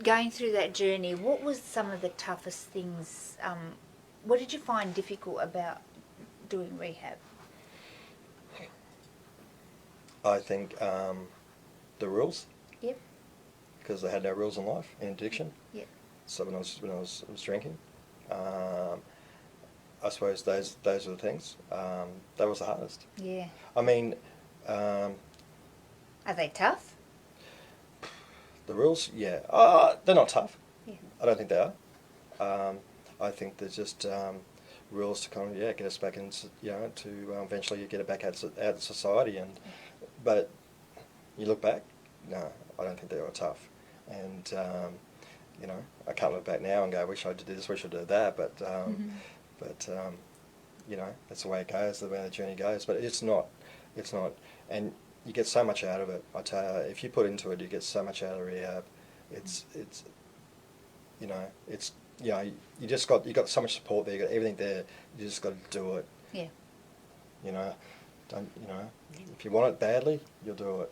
going through that journey, what was some of the toughest things? What did you find difficult about doing rehab? I think the rules. Yep. Because they had no rules in life in addiction. Yep. So when I was drinking, I suppose those are the things. That was the hardest. Yeah. I mean, Are they tough? the rules, yeah, they're not tough. Yeah. I don't think they are. I think they're just rules to kind of get us back into to eventually get it back out of society. And but you look back, no, I don't think they were tough. And I can't look back now and go, wish I did this, wish I did that. But that's the way it goes, the way the journey goes. But it's not, and you get so much out of it. I tell you, if you put into it, you get so much out of rehab. You got so much support there. You got everything there. You just got to do it. Yeah. If you want it badly, you'll do it.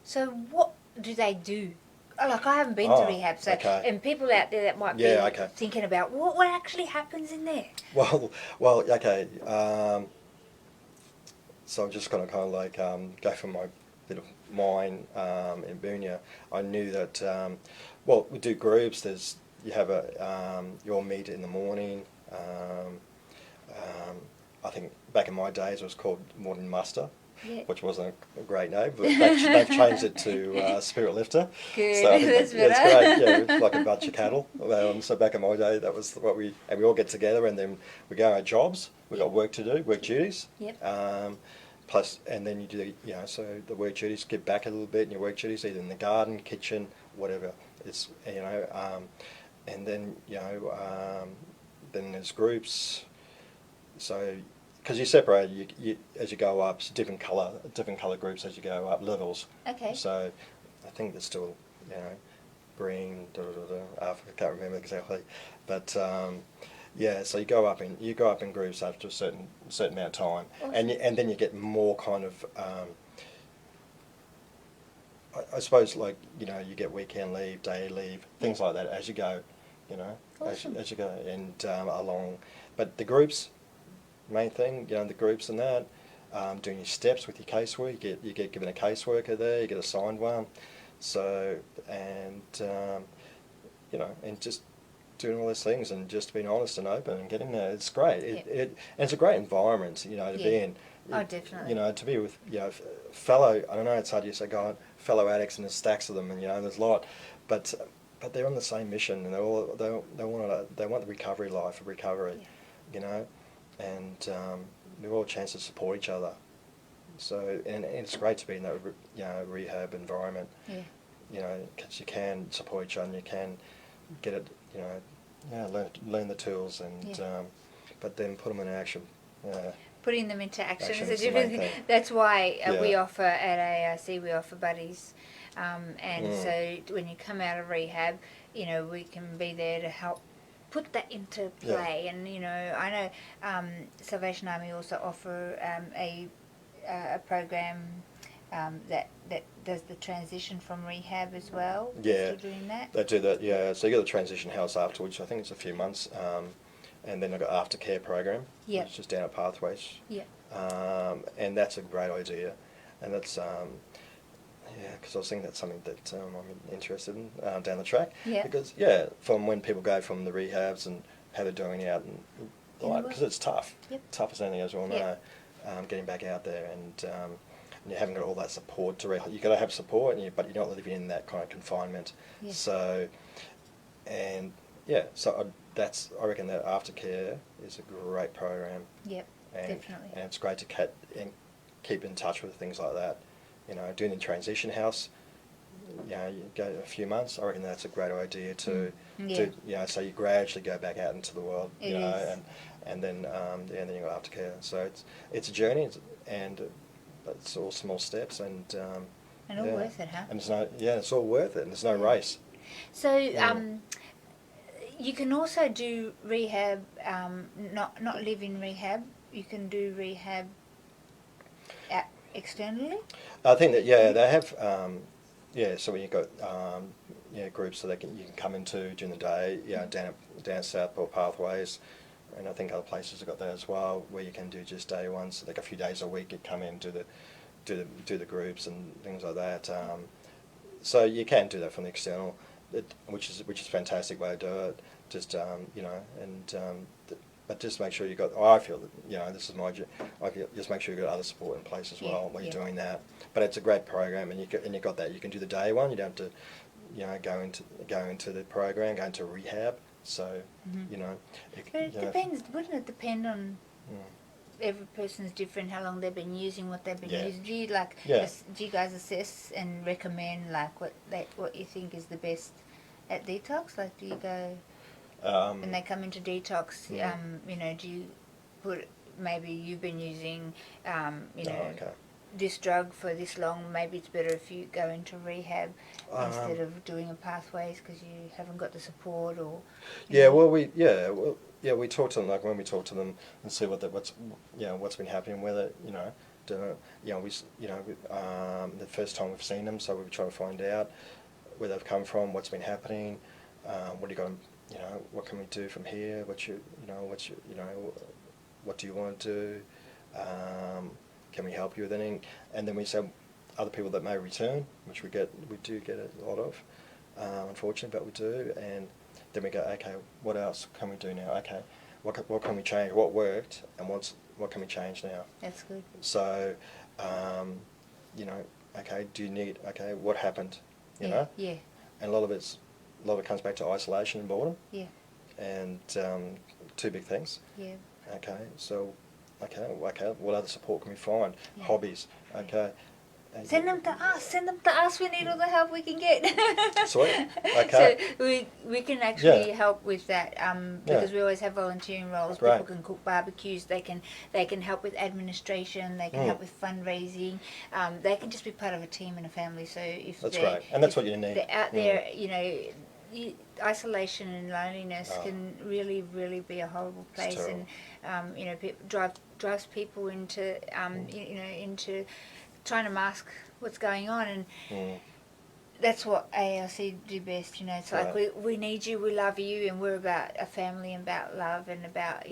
So what do they do? Like, I haven't been to rehab, so okay. and people out there that might be okay. thinking about what actually happens in there. Well, okay. So I'm just going to kind of like go from my bit of mine in Boonia. I knew that we do groups. You have you all meet in the morning. I think back in my days it was called Morning Muster. Yeah. Which wasn't a great name, but they've changed it to Spirit Lifter. Good, so I think that's better. it's great. Yeah, it's like a bunch of cattle. So back in my day, that was what we all get together, and then we go on our jobs. We've got work to do, work duties. Yep. Plus, and then you do, so the work duties get back a little bit, and your work duties either in the garden, kitchen, whatever. It's and then then there's groups. So. Because you separate, you as you go up, it's different colour groups as you go up levels. Okay. So, I think there's still, green, I can't remember exactly, but so you go up in groups after a certain amount of time, awesome. and then you get more kind of, I suppose you get weekend leave, day leave, things like that as you go, awesome. as you go and along, but the groups. Main thing, the groups and that, doing your steps with your casework. You get given a caseworker there. You get assigned one. So and and just doing all those things and just being honest and open and getting there. It's great. And it's a great environment, to be in. Oh, definitely. To be with fellow. I don't know. It's hard to say, God, fellow addicts, and there's stacks of them, and there's a lot, but they're on the same mission, and they want the recovery life, of recovery, and they're all a chance to support each other. So and it's great to be in that rehab environment. Yeah. Because you can support each other, and you can get it. Learn the tools, and but then put them in action. Putting them into action is a Action's the different main thing. thing. That's why we Yeah. offer at ARC, we offer buddies. So when you come out of rehab, we can be there to help put that into play. And I know Salvation Army also offer a program that does the transition from rehab as well. Yeah. Still doing that. They do that, yeah. So you got the transition house afterwards. I think it's a few months, and then I've got aftercare program, Yep. which is down at Pathways. Yeah. And that's a great idea, and that's because I was thinking that's something that I'm interested in down the track. Yeah. Because from when people go from the rehabs and how they're doing out and because it's tough. Yep. Tough as anything, as we all know. Yep. Getting back out there and you haven't got all that support to you got to have support, but you're not living in that kind of confinement. Yeah. So, and I reckon that aftercare is a great program. Yep. And, Definitely. And it's great to keep in touch with things like that. Doing the transition house. You go a few months. I reckon that's a great idea to so you gradually go back out into the world. It is. And then then you got aftercare. So it's a journey, but it's all small steps and all worth it, huh? And it's all worth it, and there's no race. So you can also do rehab, not live in rehab. You can do rehab externally. I think that they have so when you've got groups that you can come into during the day, down at Southport Pathways, and I think other places have got that as well, where you can do just day ones, like a few days a week. You come in, do the groups and things like that. So you can do that from the external, which is a fantastic way to do it. Just but just make sure you got. I feel that this is my. Just make sure you got other support in place as well while you're doing that. But it's a great program, and you got that. You can do the day one. You don't have to, go into the program, go into rehab. So But it depends. Wouldn't it depend on? Every person's different. How long they've been using, what they've been using. Do you do you guys assess and recommend what you think is the best at detox? Like, do you go when they come into detox? Do you put maybe you've been using this drug for this long? Maybe it's better if you go into rehab instead of doing a pathways because you haven't got the support or. We talk to them, like when we talk to them and see what's been happening, whether the first time we've seen them, so we try to find out where they've come from, what's been happening, what do you got, what can we do from here, what do you want to do, can we help you with anything, and then we say other people that may return, which we do get a lot of, unfortunately, but we do, and then we go, okay, what else can we do now? Okay, what can we change? What worked, and what can we change now? That's good. So, okay, what happened? You know? Yeah. And a lot of it comes back to isolation and boredom. Yeah. And two big things. Yeah. Okay, so, what other support can we find? Yeah. Hobbies. Okay. Send them to us. Send them to us. We need all the help we can get. Sweet. Okay. So we can actually help with that because we always have volunteering roles. Right. People can cook barbecues. They can help with administration. They can help with fundraising. They can just be part of a team and a family. So if that's right, and that's what you need. They're out there, isolation and loneliness can really, really be a horrible place, and drives people into into trying to mask what's going on, and that's what ALC do best. It's like we need you, we love you, and we're about a family and about love and about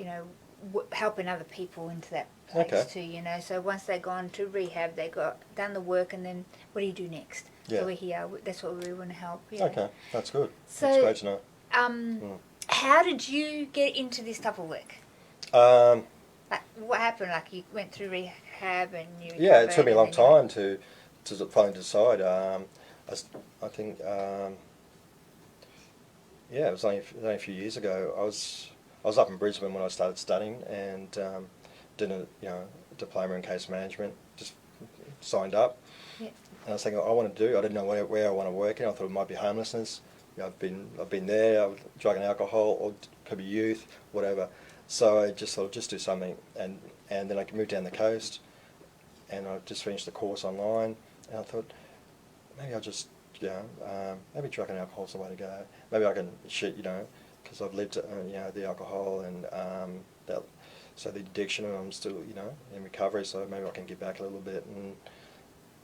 helping other people into that place too. So once they've gone to rehab, they got done the work, and then what do you do next? So we're here. That's what we really want to help. Okay, that's good. So, that's great to know. How did you get into this type of work? Like, what happened? Like, you went through rehab and you. Yeah, it took me a long time to finally decide. I think. It was only a few years ago. I was up in Brisbane when I started studying and did a diploma in case management. Just signed up. Yeah. And I was thinking, I didn't know where I want to work in. I thought it might be homelessness. I've been there, drug and alcohol, or it could be youth, whatever. So I just thought, just do something, and then I moved down the coast, and I just finished the course online, and I thought, maybe I'll just, maybe drug and alcohol is the way to go. Maybe I can because I've lived, the alcohol and so the addiction, and I'm still, in recovery, so maybe I can give back a little bit, and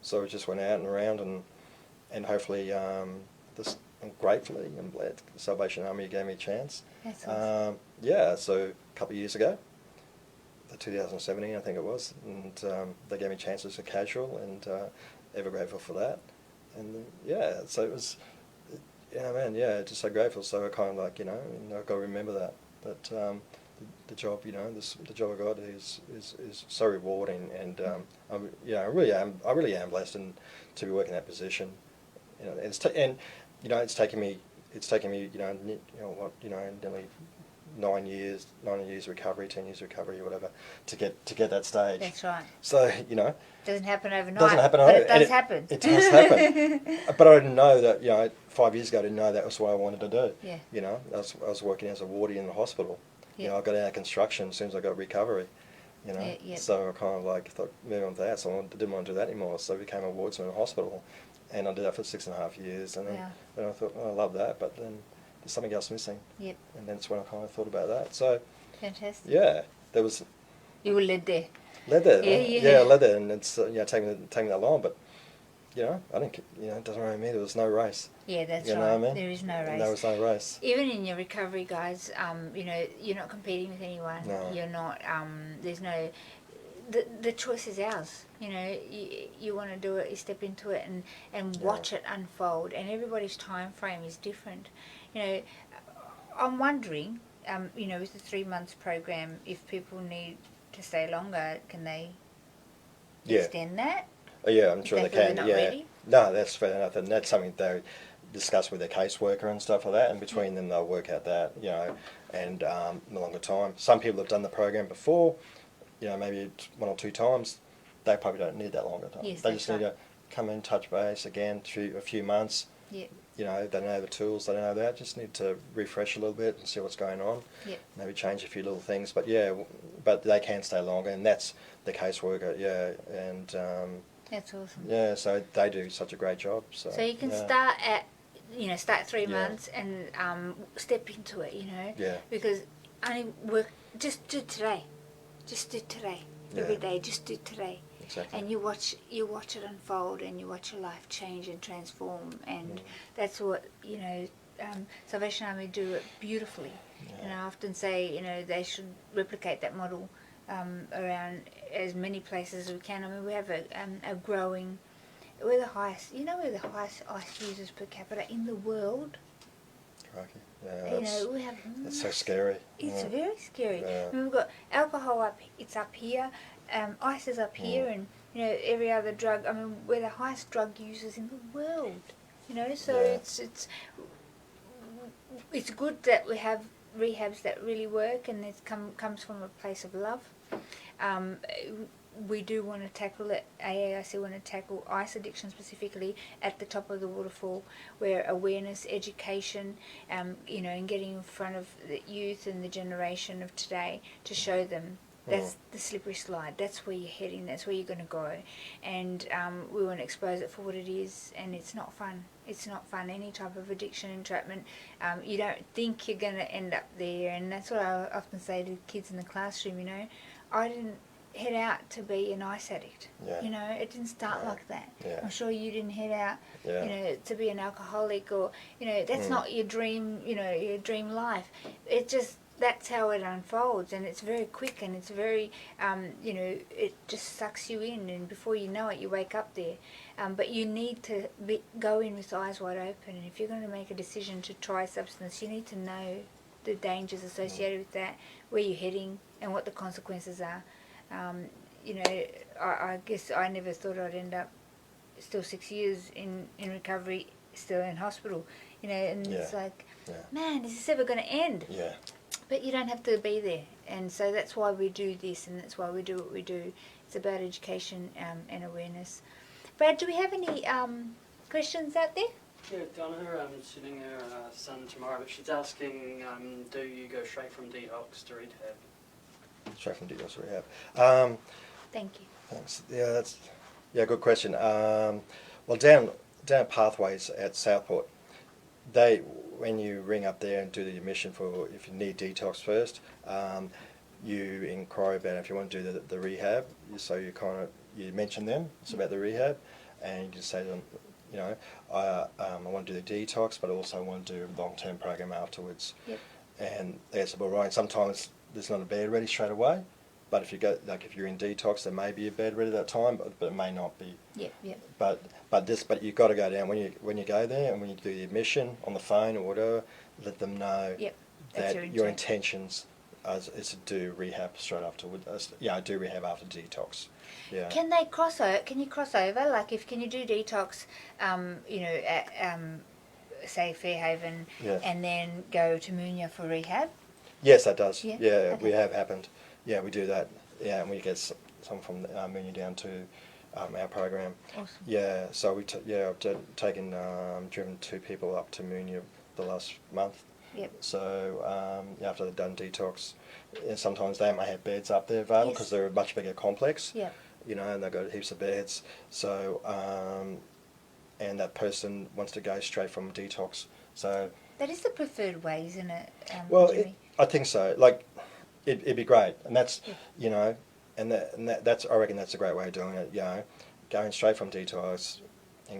so I just went out and around, and hopefully, gratefully and glad the Salvation Army gave me a chance. That's awesome. So a couple of years ago, 2017 I think it was, and they gave me a chance as a casual, and ever grateful for that. And so it was, just so grateful. So I kind of like, and I've got to remember that the job, the job I got is so rewarding, and I really am blessed to be working in that position. It's taken me nearly 9 years recovery, 10 years recovery, or whatever, to get that stage. That's right. So doesn't happen overnight. Doesn't happen but overnight. it does happen. It does happen. But I didn't know that. 5 years ago, I didn't know that was what I wanted to do. Yeah. I was working as a wardie in the hospital. Yeah. I got out of construction as soon as I got recovery. Yeah. So I kind of thought, move on to that. So I didn't want to do that anymore. So I became a wardsman in a hospital, and I did that for 6.5 years. And then I thought, I love that, but then there's something else missing. Yep. And that's when I kind of thought about that. So fantastic. yeah, there was. You were led there. Led there. Yeah. Yeah, led there, and it's taking that long, but you know, I didn't, you know, it doesn't really mean there was no race. Yeah, that's You right. know what I mean? There is no race. There was no race. Even in your recovery, guys, you know, you're not competing with anyone. No. You're not. There's no. The choice is ours. You know, you want to do it. You step into it and watch it unfold. And everybody's time frame is different. You know, I'm wondering. You know, with the 3 months program, if people need to stay longer, can they extend that? Yeah, I'm sure they If they feel can. they're not Yeah. ready? No, that's fair enough, and that's something they discuss with their caseworker and stuff like that. And between them, they'll work out that, you know, and the longer time. Some people have done the program before, you know, maybe 1 or 2 times. They probably don't need that longer time. Yes, They that's just need to come in, touch base again through a few months. Yeah. You know, they don't know the tools, they don't know that. Just need to refresh a little bit and see what's going on. Yep. Maybe change a few little things, but yeah, but they can stay longer, and that's the caseworker. Yeah, and That's awesome. yeah, so they do such a great job. So So you can yeah. start at, you know, start 3 Yeah. months and step into it, you know. Yeah. Because only work, just do today. Just do today. Every Yeah. day, just do today. Exactly. And you watch it unfold, and you watch your life change and transform, and Mm. that's what, you know, Salvation Army do it beautifully. And I often say, you know, they should replicate that model around as many places as we can. I mean, we have a growing, we're the highest, you know, we're the highest ice users per capita in the world. Crikey. Yeah, You know, we have. that's so scary. It's Yeah. very scary. Yeah. I mean, we've got alcohol it's up here, ice is up here, and you know every other drug. I mean, we're the highest drug users in the world. You know, so Yeah. it's good that we have rehabs that really work, and it comes from a place of love. We do want to tackle it. AAIC want to tackle ice addiction specifically at the top of the waterfall, where awareness, education, you know, and getting in front of the youth and the generation of today to show them that's the slippery slide. That's where you're heading. That's where you're going to go, and we want to expose it for what it is. And it's not fun. It's not fun. Any type of addiction, entrapment, you don't think you're going to end up there, and that's what I often say to kids in the classroom. You know, I didn't head out to be an ice addict. Yeah. You know, it didn't start like that. Yeah. I'm sure you didn't head out, Yeah. you know, to be an alcoholic, or, you know, that's not your dream, you know, your dream life. It just, that's how it unfolds, and it's very quick, and it's very, you know, it just sucks you in, and before you know it, you wake up there. But you need to go in with eyes wide open, and if you're going to make a decision to try a substance, you need to know the dangers associated with that, where you're heading, and what the consequences are. You know, I guess I never thought I'd end up still 6 years in recovery, still in hospital, you know, and it's like, man, is this ever going to end? Yeah. But you don't have to be there, and so that's why we do this, and that's why we do what we do. It's about education and awareness. Brad, do we have any questions out there? Yeah, Donna, sitting her son tomorrow, but she's asking, do you go straight from detox to rehab? Straight from detox to rehab. Thank you. Thanks. Yeah, that's good question. Well, down at Pathways at Southport, when you ring up there and do the admission for if you need detox first, you inquire about if you want to do the rehab. So you mention them. It's about the rehab, and you can say to them, you know, I want to do the detox, but also want to do a long-term program afterwards. Yep. And they said, well, Ryan, sometimes there's not a bed ready straight away. But if you're in detox, there may be a bed ready at that time, but it may not be. Yep. But you've got to go down when you go there, and when you do the admission on the phone or whatever, let them know That's that your intentions is to do rehab straight afterwards. Do rehab after detox. Yeah. Can they cross over? Can you cross over? Like, can you do detox? You know, at say Fairhaven, and then go to Munya for rehab? Yes, that does. Yeah? Yeah, Okay. we have happened. Yeah, we do that. Yeah, and we get some from Munya down to our program. Awesome. Yeah, so I've driven 2 people up to Munya the last month. Yep. So after they've done detox, sometimes they may have beds up there available because they're a much bigger complex. Yep. You know, and they've got heaps of beds. So and that person wants to go straight from detox. So That is the preferred way, isn't it? well, Jimmy? I think so. Like, it'd be great, and that's you know, that's I reckon that's a great way of doing it. You know, going straight from detox,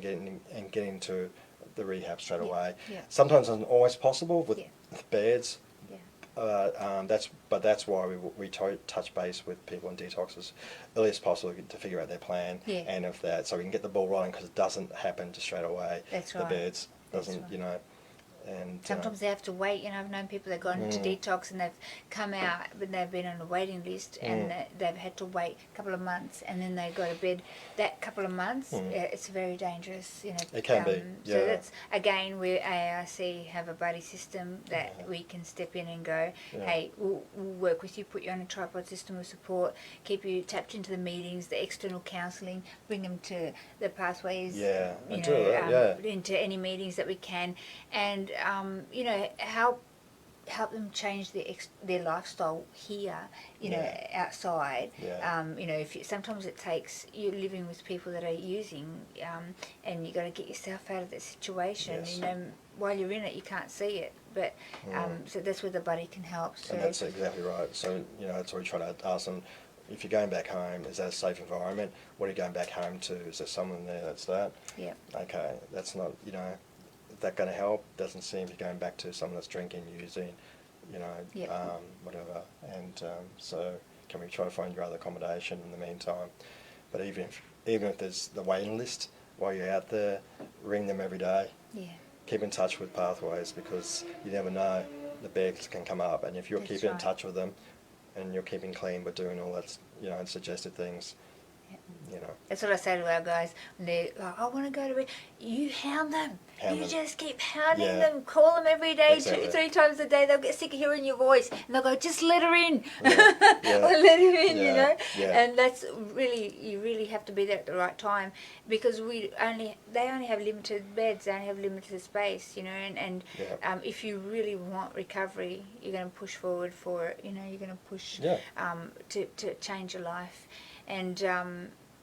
getting to the rehab straight away. Yeah. Sometimes it's not always possible with Yeah. beds. Yeah. That's why we touch base with people in detox as early as possible to figure out their plan, Yeah. and if that, so we can get the ball rolling, because it doesn't happen just straight away. That's The right. beds That's doesn't, right. you know, and Sometimes they have to wait. You know, I've known people that have gone into detox and they've come out, but they've been on a waiting list and they've had to wait a couple of months, and then they go to bed. That couple of months, it's very dangerous. You know, It can be, So yeah. that's again, we AARC have a buddy system that we can step in and go, Yeah. hey, we'll work with you, put you on a tripod system of support, keep you tapped into the meetings, the external counselling, bring them to the pathways. Yeah, You and know, do that, yeah. into any meetings that we can, and you know, help them change their lifestyle here, you know, outside. Yeah. You know, sometimes it takes you living with people that are using, and you got to get yourself out of that situation. Yes. You know, while you're in it, you can't see it, but so that's where the buddy can help. So And that's exactly right. So, you know, that's what we try to ask them. If you're going back home, is that a safe environment? What are you going back home to? Is there someone there that's that? yeah, Okay, that's not, you know, is that going to help? Doesn't seem you're going back to someone that's drinking, using, you know, Yep. whatever. And so can we try to find your other accommodation in the meantime? But even if there's the waiting list while you're out there, ring them every day. yeah, Keep in touch with Pathways, because you never know, the bears can come up, and if you're That's keeping in right. touch with them and you're keeping clean but doing all that, you know, suggested things, yeah. you know. That's what I say to our guys when they're like, I want to go to bed. You hound them. Hound you them. just keep hounding Yeah. them. Call them every day, Exactly. 2-3 times a day. They'll get sick of hearing your voice, and they'll go, just let her in. Yeah. Yeah. Or let her in, you Yeah. know. Yeah. And that's really, you really have to be there at the right time, because they only have limited beds. They only have limited space, you know. And Yeah. if you really want recovery, you're going to push forward for it. You know, you're going to push Yeah. to change your life, and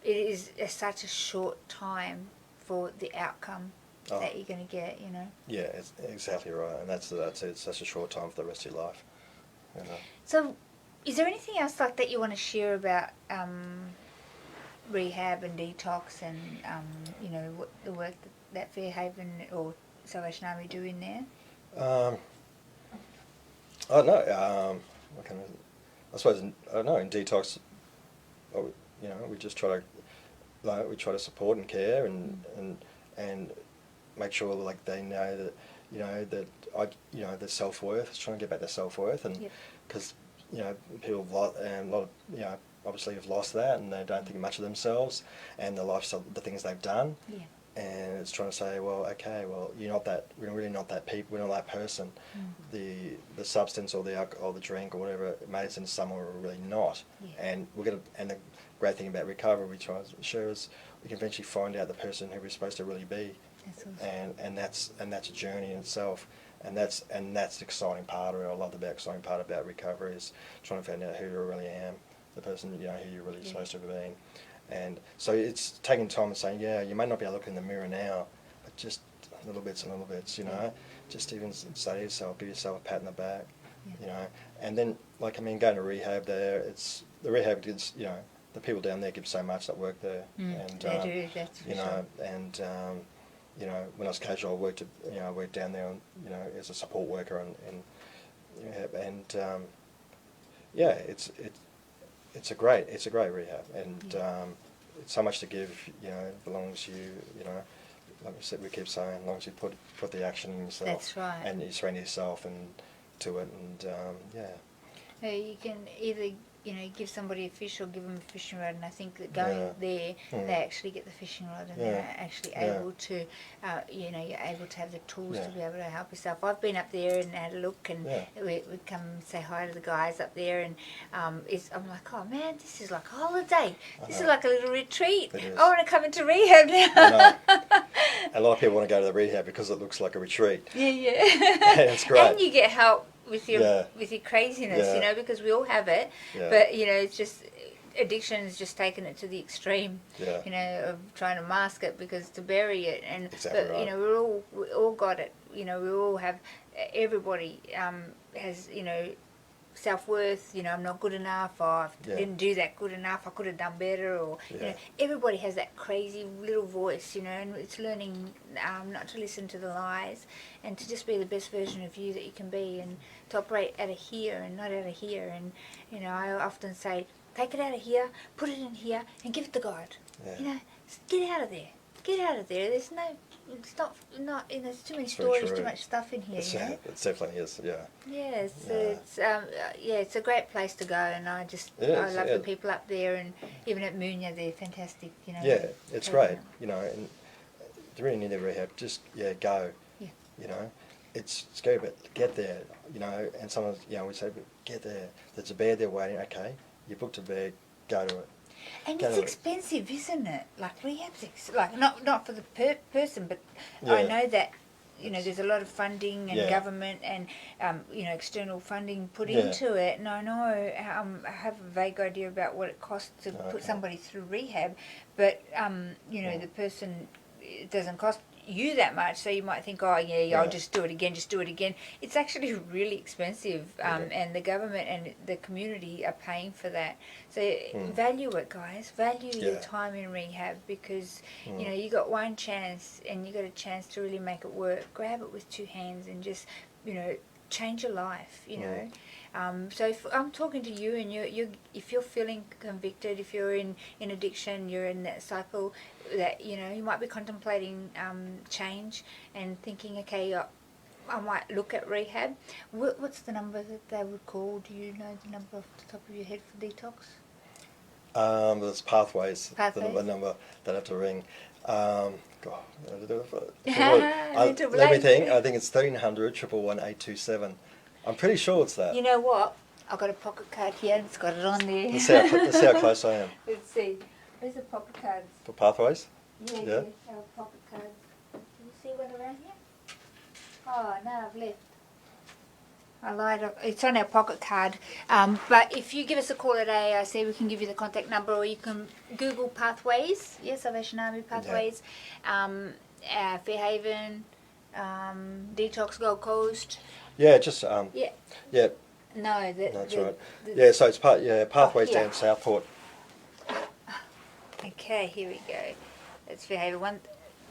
it is such a short time for the outcome Oh. that you're going to get, you know. Yeah, it's exactly right, and that's it. It's such a short time for the rest of your life. You know. So, is there anything else like that you want to share about rehab and detox, and you know, what the work that Fairhaven or Salvation Army do in there? I don't know. What kind of? I suppose I don't know. In detox, you know, we just try to, like, we try to support and care and make sure, like, they know that, you know, their self-worth. It's trying to get back their self-worth, and Yep. because you know, people have lost, and a lot of, you know, obviously have lost that, and they don't think much of themselves and the lifestyle, the things they've done. Yeah. And it's trying to say, well, okay, well, you're not that. We're really not that people. We're not that person. The substance or the alcohol, the drink or whatever, it made us into someone we're really not. Yeah. And we're gonna. And the great thing about recovery, we try to show is we can eventually find out the person who we're supposed to really be. That's awesome. And that's a journey in itself. And that's the exciting part of it. I love the exciting part about recovery is trying to find out who you really am, the person, you know, who you're really Yeah. supposed to be being. And so it's taking time and saying, yeah, you may not be able to look in the mirror now, but just little bits, you know. Yeah. Just even say to yourself, give yourself a pat in the back, Yeah. you know. And then, like, I mean, going to rehab there, the rehab gives, you know, the people down there give so much that work there. And, They do, that's for you know, sure. and, you know, when I was casual, I worked down there, you know, as a support worker, yeah, it's a great rehab, and Yeah. it's so much to give, you know, as long as you know, like we said, we keep saying, as long as you put the action in yourself. That's right. And you surrender yourself to it, and yeah. You can either, you know, give somebody a fish or give them a fishing rod, and I think that going Yeah. there, Mm. they actually get the fishing rod, and Yeah. they're actually Yeah. able to, you know, you're able to have the tools Yeah. to be able to help yourself. I've been up there and had a look, and Yeah. we come and say hi to the guys up there, and I'm like, oh man, this is like a holiday. This is know. like a little retreat. It is. I want to come into rehab now. I know. A lot of people want to go to the rehab because it looks like a retreat. Yeah, yeah. It's great. And you get help with your Yeah. craziness, Yeah. you know, because we all have it. Yeah. But you know, it's just addiction has just taken it to the extreme. Yeah. You know, of trying to mask it because to bury it, and Exactly but right. you know, we all got it. You know, we all have. Everybody has, you know, self-worth, I'm not good enough, or I Yeah. didn't do that good enough, I could have done better, or Yeah. everybody has that crazy little voice, and it's learning not to listen to the lies and to just be the best version of you that you can be, and to operate out of here and not out of here. And I often say, take it out of here, put it in here, and give it to God. Yeah. Get out of there. Get out of there. There's no, it's not. There's too many It's very stories, true. too much stuff in here. It definitely is. Yeah. Yes, Yeah. it's a great place to go, and I It is, I love yeah. the people up there, and even at Munya, they're fantastic. Yeah, it's great. And you really need a rehab. Just go. Yeah. It's scary, but get there. And sometimes we say, get there. There's a bed there waiting. Okay, you booked a bed. Go to it. And Go it's to it. expensive, isn't it? Like rehab's not for the person, but Yeah. I know that there's a lot of funding and Yeah. government and external funding put Yeah. into it, and I know I have a vague idea about what it costs to put Okay. somebody through rehab, but the person, it doesn't cost you that much, so you might think, oh yeah, I'll just do it again. It's actually really expensive, and the government and the community are paying for that. So value it, guys. Value your Yeah. time in rehab, because you got one chance, and you got a chance to really make it work. Grab it with two hands and just change your life. So if I'm talking to you, and if you're feeling convicted, if you're in addiction, you're in that cycle that you might be contemplating change and thinking, okay, I might look at rehab. What's the number that they would call? Do you know the number off the top of your head for detox? There's pathways. Pathways? The number that have to ring. God, Little let me late. think. I think it's 1300 111 827. I'm pretty sure it's that. You know what? I've got a pocket card here, and it's got it on there. Let's see how close I am. Let's see. Where's the pocket cards? For pathways? Yeah, Yeah. our pocket cards. Can you see one around here? Oh, no, I've left. I lied. It's on our pocket card. But if you give us a call at AIC, we can give you the contact number, or you can Google Pathways. Yes, Salvation Army Pathways. Fairhaven, Detox Gold Coast. Yeah, just Yeah. yeah. No, That's right. Yeah, so it's pathways here. down Southport. Okay, here we go. That's Fairhaven.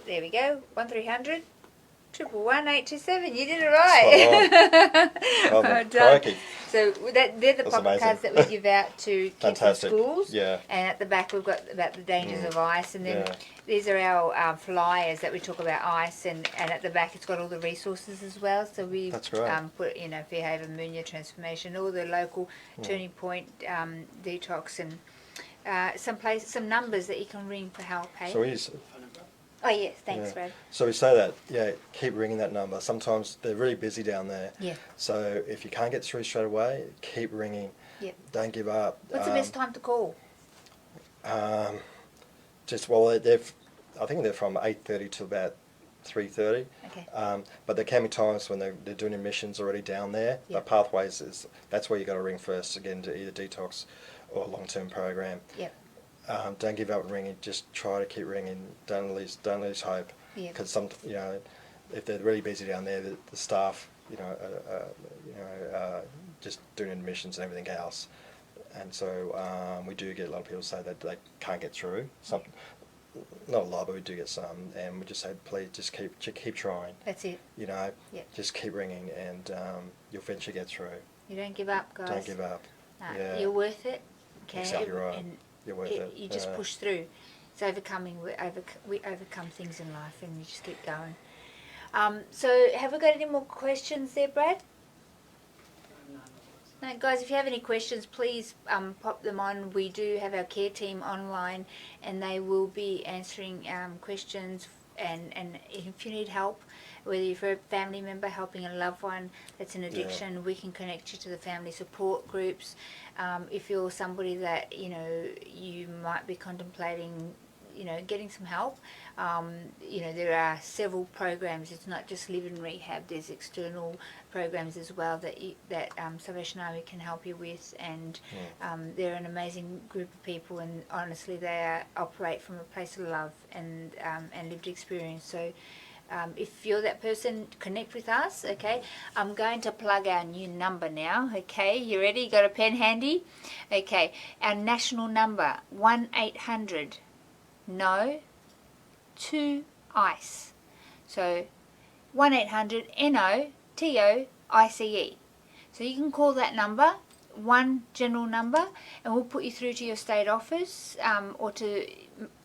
There we go. 1300 111 827. You did it right. Oh, Well done. crikey. So they're the That's pocket amazing. cards that we give out to kids in Fantastic. schools. Yeah. And at the back we've got about the dangers of ice, and then Yeah. these are our flyers that we talk about ice, and at the back it's got all the resources as well. So we That's great. put Fairhaven, Munya Transformation, all the local Turning Point detox, and some numbers that you can ring for help. Hey? So Oh yes, thanks, yeah. Brad. So we say that, keep ringing that number. Sometimes they're really busy down there. Yeah. So if you can't get through straight away, keep ringing. Yep. Don't give up. What's the best time to call? I think they're from 8:30 to about 3:30. Okay. But there can be times when they're doing admissions already down there. Yeah. But Pathways that's where you got to ring first to get into either detox or long-term program. Yep. Don't give up ringing. Just try to keep ringing. Don't lose hope. Yeah. Because if they're really busy down there, the staff, just doing admissions and everything else, and so we do get a lot of people say that they can't get through. Not a lot, but we do get some, and we just say, please, just keep trying. That's it. Yep. Just keep ringing, and you'll eventually get through. You don't give up, guys. Don't give up. No, Yeah. You're worth it. Okay. Exactly right. And You're worth it. You just push through. It's overcoming. We overcome things in life, and we just keep going. So, have we got any more questions there, Brad? No, guys, if you have any questions, please pop them on. We do have our care team online, and they will be answering questions. And if you need help, whether you're a family member helping a loved one that's in addiction, we can connect you to the family support groups. If you're somebody that you might be contemplating getting some help, there are several programs. It's not just live in rehab. There's external programs as well that Salvation Army can help you with, and they're an amazing group of people, and honestly they operate from a place of love and lived experience. So if you're that person, connect with us, okay? I'm going to plug our new number now, okay? You ready? You got a pen handy? Okay, our national number, 1-800-NO-TO-ICE. So 1-800-NO-TO-ICE. So you can call that number, one general number, and we'll put you through to your state office or to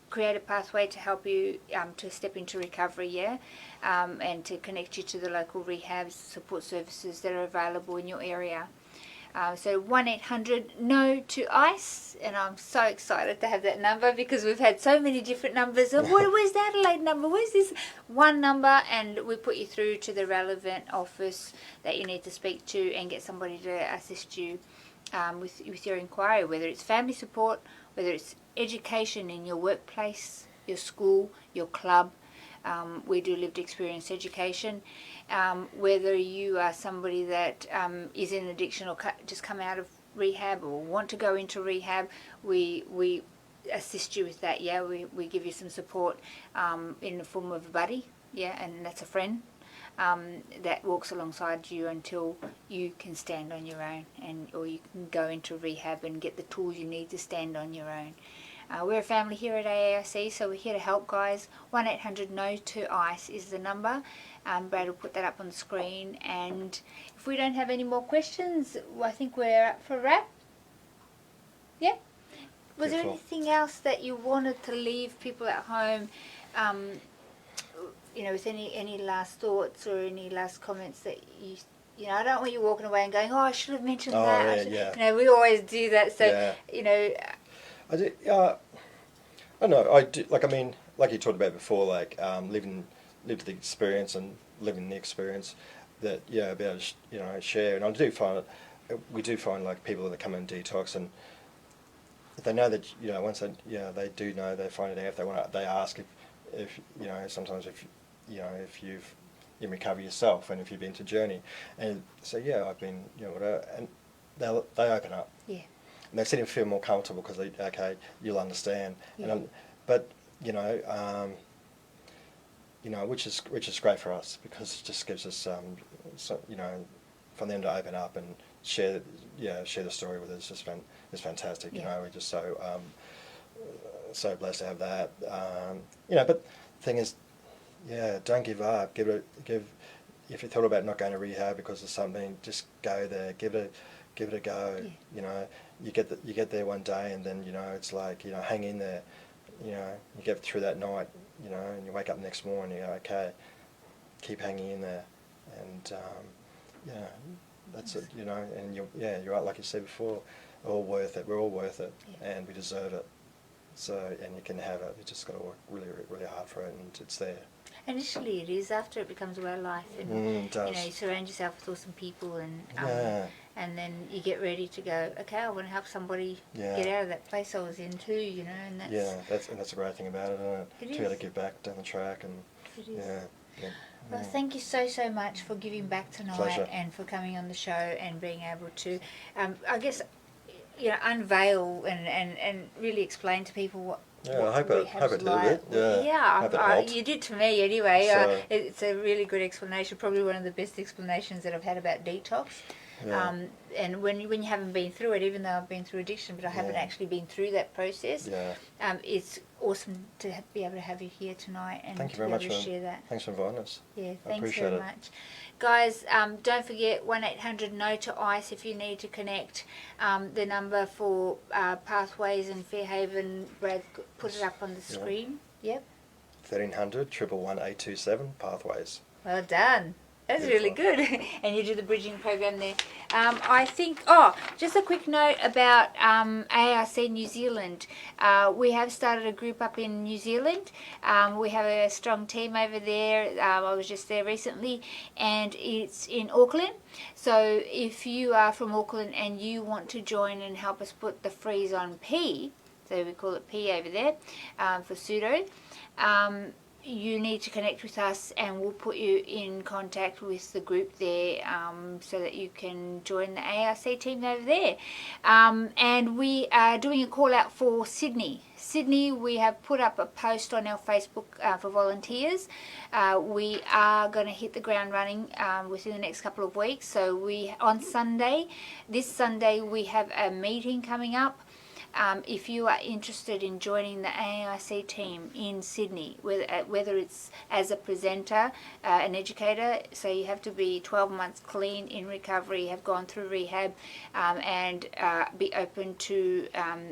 create a pathway to help you to step into recovery, and to connect you to the local rehab support services that are available in your area. So 1-800-NO-TO-ICE, and I'm so excited to have that number because we've had so many different numbers. Where's the Adelaide number? Where's this one number? And we put you through to the relevant office that you need to speak to and get somebody to assist you with your inquiry, whether it's family support, whether it's education in your workplace, your school, your club. We do lived experience education. Whether you are somebody that is in addiction or just come out of rehab or want to go into rehab, we assist you with that. We give you some support in the form of a buddy, and that's a friend that walks alongside you until you can stand on your own, or you can go into rehab and get the tools you need to stand on your own. We're a family here at AARC, so we're here to help, guys. 1-800-NO-TO-ICE is the number. Brad will put that up on the screen. And if we don't have any more questions, I think we're up for a wrap. Yeah? Was there anything else that you wanted to leave people at home, with any last thoughts or any last comments that I don't want you walking away and going, I should have mentioned that. We always do that. So, I do. I don't know. I do. Like you talked about before, living the experience and living the experience that be able to share. And I do find we do find people that come in detox, and they know that once they do know, they find it out. If they want to, they ask if sometimes if you've in recovery yourself and if you've been to journey, and so I've been whatever, and they open up. Yeah. And they seem to feel more comfortable because you'll understand. Yeah. Which is great for us because it just gives us for them to open up and share the story with us. It's fantastic. Yeah. We're just so blessed to have that. But the thing is, don't give up. If you thought about not going to rehab because of something, just go there. Give it a go. Yeah. You get there one day, and then it's hang in there. You get through that night. And you wake up next morning. You go, okay, keep hanging in there, and that's it. And you're right, like you said before, all worth it. We're all worth it, and we deserve it. So, and you can have it. You just got to work really, really hard for it, and it's there. Initially it is, after it becomes a way of life, and it does. you surround yourself with awesome people, and then you get ready to go, okay, I want to help somebody get out of that place I was in too, and that's that's a great thing about it, isn't it? To be able to give back down the track, and it is. Well, thank you so much for giving back tonight. Pleasure. And for coming on the show and being able to, I guess, unveil and really explain to people what I hope it did it. You did to me anyway. So, it's a really good explanation, probably one of the best explanations that I've had about detox. And when you haven't been through it, even though I've been through addiction, but I haven't actually been through that process, it's awesome to be able to have you here tonight and thank you to very be able much to share that. Thanks for inviting us. Yeah, I thanks appreciate very it. much. Guys, don't forget 1-800-NO-TO-ICE if you need to connect. The number for Pathways in Fairhaven, Brad put it up on the screen. Yep. 1300 111 827 Pathways. Well done. That's really good. And you do the bridging program there. I think, just a quick note about ARC New Zealand. We have started a group up in New Zealand. We have a strong team over there. I was just there recently, and it's in Auckland. So if you are from Auckland and you want to join and help us put the freeze on P, so we call it P over there, for pseudo, you need to connect with us, and we'll put you in contact with the group there, so that you can join the ARC team over there. And we are doing a call out for Sydney. Sydney, we have put up a post on our Facebook for volunteers. We are going to hit the ground running within the next couple of weeks. So on Sunday, this Sunday, we have a meeting coming up. If you are interested in joining the AIC team in Sydney, whether it's as a presenter, an educator, so you have to be 12 months clean, in recovery, have gone through rehab, and be open to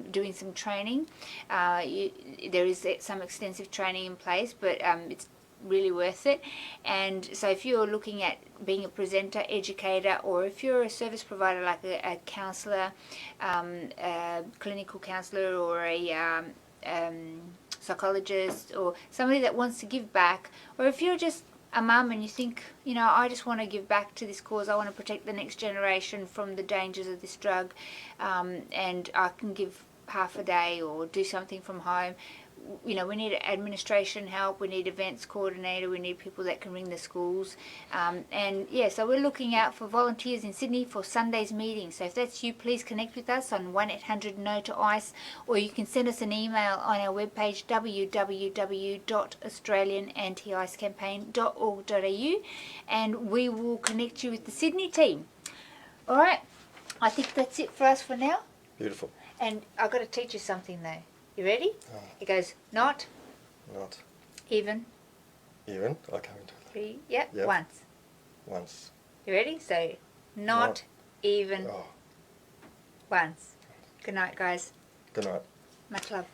doing some training. There is some extensive training in place, but it's really worth it. And so if you're looking at being a presenter, educator, or if you're a service provider like a counsellor, a clinical counsellor, or a psychologist, or somebody that wants to give back, or if you're just a mum and you think, I just want to give back to this cause, I want to protect the next generation from the dangers of this drug, and I can give half a day or do something from home. We need administration help, we need events coordinator, we need people that can ring the schools, so we're looking out for volunteers in Sydney for Sunday's meeting. So if that's you, please connect with us on 1-800-NO-TO-ICE, or you can send us an email on our webpage www.australianantiicecampaign.org.au, and we will connect you with the Sydney team. Alright, I think that's it for us for now. Beautiful. And I've got to teach you something though. You ready? It goes not even. Even? I can't do that. Three. Yep. Yep. Once. You ready? So not even Oh, once. Good night, guys. good night. Much love.